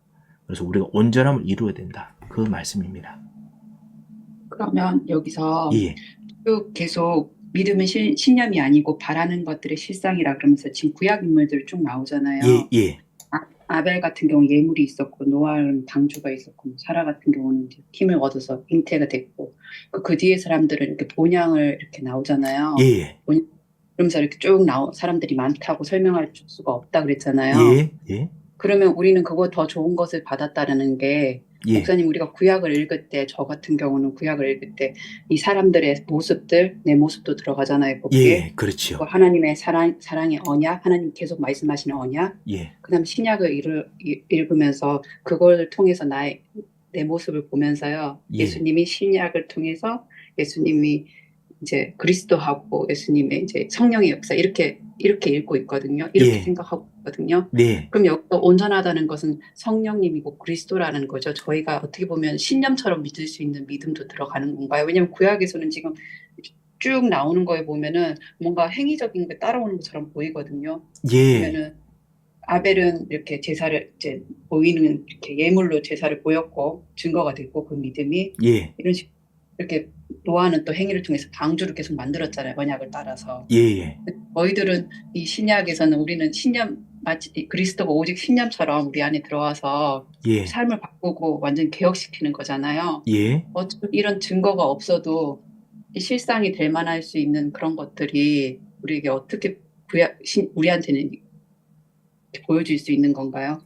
그래서 우리가 온전함을 이루어야 된다. 그 말씀입니다. 그러면 여기서 예, 쭉 계속 믿음은 신념이 아니고 바라는 것들의 실상이라 그러면서 지금 구약 인물들 쭉 나오잖아요. 예. 아벨 같은 경우 예물이 있었고 노아는 방주가 있었고 사라 같은 경우는 이제 힘을 얻어서 잉태가 됐고 그 뒤에 사람들은 이렇게 본향을 이렇게 나오잖아요. 예. 그러면서 이렇게 쭉 사람들이 많다고 설명할 수가 없다 그랬잖아요. 예. 그러면 우리는 그거 더 좋은 것을 받았다라는 게 예. 목사님 우리가 구약을 읽을 때 저 같은 경우는 구약을 읽을 때 이 사람들의 모습들 내 모습도 들어가잖아요. 거기에. 예, 그렇죠. 하나님의 사랑의 언약, 하나님 계속 말씀하시는 언약, 예. 그다음 신약을 읽으면서 그걸 통해서 내 모습을 보면서요. 예. 예수님이 신약을 통해서 예수님이 이제 그리스도하고 예수님의 이제 성령의 역사 이렇게 읽고 있거든요. 이렇게 예. 생각하고 있거든요. 네. 그럼 여기서 온전하다는 것은 성령님이고 그리스도라는 거죠. 저희가 어떻게 보면 신념처럼 믿을 수 있는 믿음도 들어가는 건가요? 왜냐하면 구약에서는 지금 쭉 나오는 거에 보면은 뭔가 행위적인 게 따라오는 것처럼 보이거든요. 예. 그러면은 아벨은 이렇게 제사를 이제 보이는 이렇게 예물로 제사를 보였고 증거가 됐고 그 믿음이 예. 이런 식 이렇게 노아는 또 행위를 통해서 방주를 계속 만들었잖아요. 언약을 따라서. 예. 저희들은 이 신약에서는 우리는 신념 마치 그리스도가 오직 신념처럼 우리 안에 들어와서 예. 삶을 바꾸고 완전 개혁시키는 거잖아요. 예. 이런 증거가 없어도 이 실상이 될 만할 수 있는 그런 것들이 우리에게 어떻게 우리한테는 이렇게 보여줄 수 있는 건가요?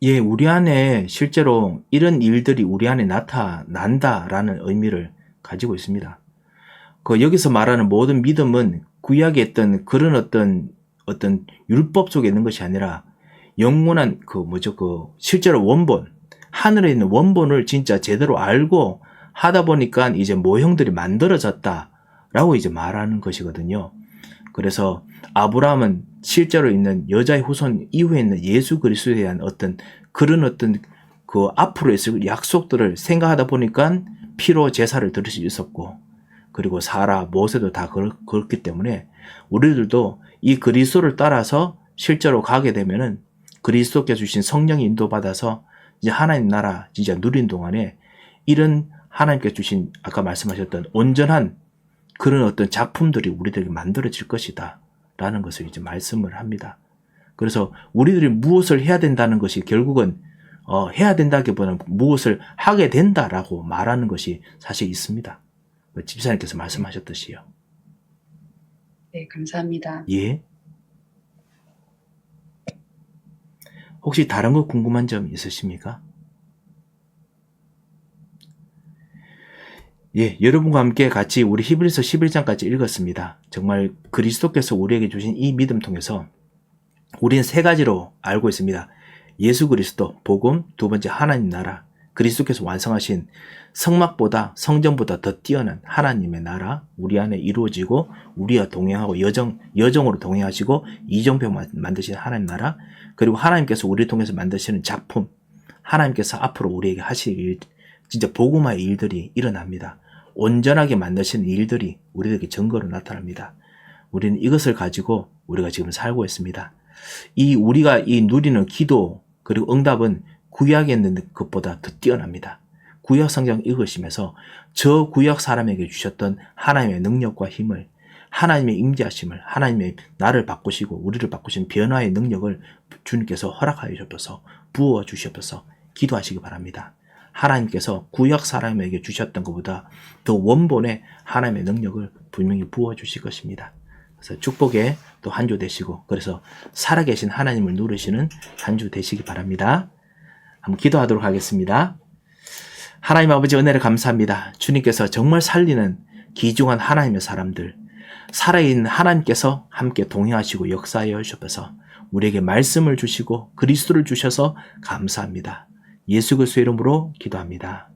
예, 우리 안에 실제로 이런 일들이 우리 안에 나타난다라는 의미를 가지고 있습니다. 여기서 말하는 모든 믿음은 구약에 있던 그런 어떤 율법 속에 있는 것이 아니라 영원한 실제로 원본, 하늘에 있는 원본을 진짜 제대로 알고 하다 보니까 이제 모형들이 만들어졌다라고 이제 말하는 것이거든요. 그래서 아브라함은 실제로 있는 여자의 후손 이후에 있는 예수 그리스도에 대한 그런 그 앞으로 있을 약속들을 생각하다 보니까 피로 제사를 드릴 수 있었고, 그리고 사라, 모세도 다 그렇기 때문에 우리들도 이 그리스도를 따라서 실제로 가게 되면은 그리스도께서 주신 성령이 인도받아서 이제 하나님 나라 진짜 누린 동안에 이런 하나님께서 주신 아까 말씀하셨던 온전한 그런 어떤 작품들이 우리들에게 만들어질 것이다 라는 것을 이제 말씀을 합니다. 그래서 우리들이 무엇을 해야 된다는 것이 결국은 해야 된다기보다는 무엇을 하게 된다라고 말하는 것이 사실 있습니다. 집사님께서 말씀하셨듯이요. 네, 감사합니다. 예. 혹시 다른 거 궁금한 점 있으십니까? 예, 여러분과 함께 같이 우리 히브리서 11장까지 읽었습니다. 정말 그리스도께서 우리에게 주신 이 믿음 통해서 우리는 세 가지로 알고 있습니다. 예수 그리스도, 복음, 두 번째 하나님 나라, 그리스도께서 완성하신 성막보다 성전보다 더 뛰어난 하나님의 나라 우리 안에 이루어지고 우리와 동행하고 여정으로 동행하시고 이정표 만드신 하나님 나라, 그리고 하나님께서 우리를 통해서 만드시는 작품, 하나님께서 앞으로 우리에게 하실 일, 진짜 복음화의 일들이 일어납니다. 온전하게 만드시는 일들이 우리에게 증거로 나타납니다. 우리는 이것을 가지고 우리가 지금 살고 있습니다. 우리가 누리는 기도 그리고 응답은 구약에 있는 것보다 더 뛰어납니다. 구약 성경 읽으시면서 저 구약 사람에게 주셨던 하나님의 능력과 힘을, 하나님의 임재하심을, 하나님의 나를 바꾸시고 우리를 바꾸신 변화의 능력을 주님께서 허락하여 주셔서 부어 주셔서 기도하시기 바랍니다. 하나님께서 구약 사람에게 주셨던 것보다 더 원본의 하나님의 능력을 분명히 부어 주실 것입니다. 그래서 축복의 또 한 주 되시고, 그래서 살아계신 하나님을 누리시는 한 주 되시기 바랍니다. 한번 기도하도록 하겠습니다. 하나님 아버지 은혜를 감사합니다. 주님께서 정말 살리는 귀중한 하나님의 사람들, 살아있는 하나님께서 함께 동행하시고 역사하여 주셔서 우리에게 말씀을 주시고 그리스도를 주셔서 감사합니다. 예수 그리스도의 이름으로 기도합니다.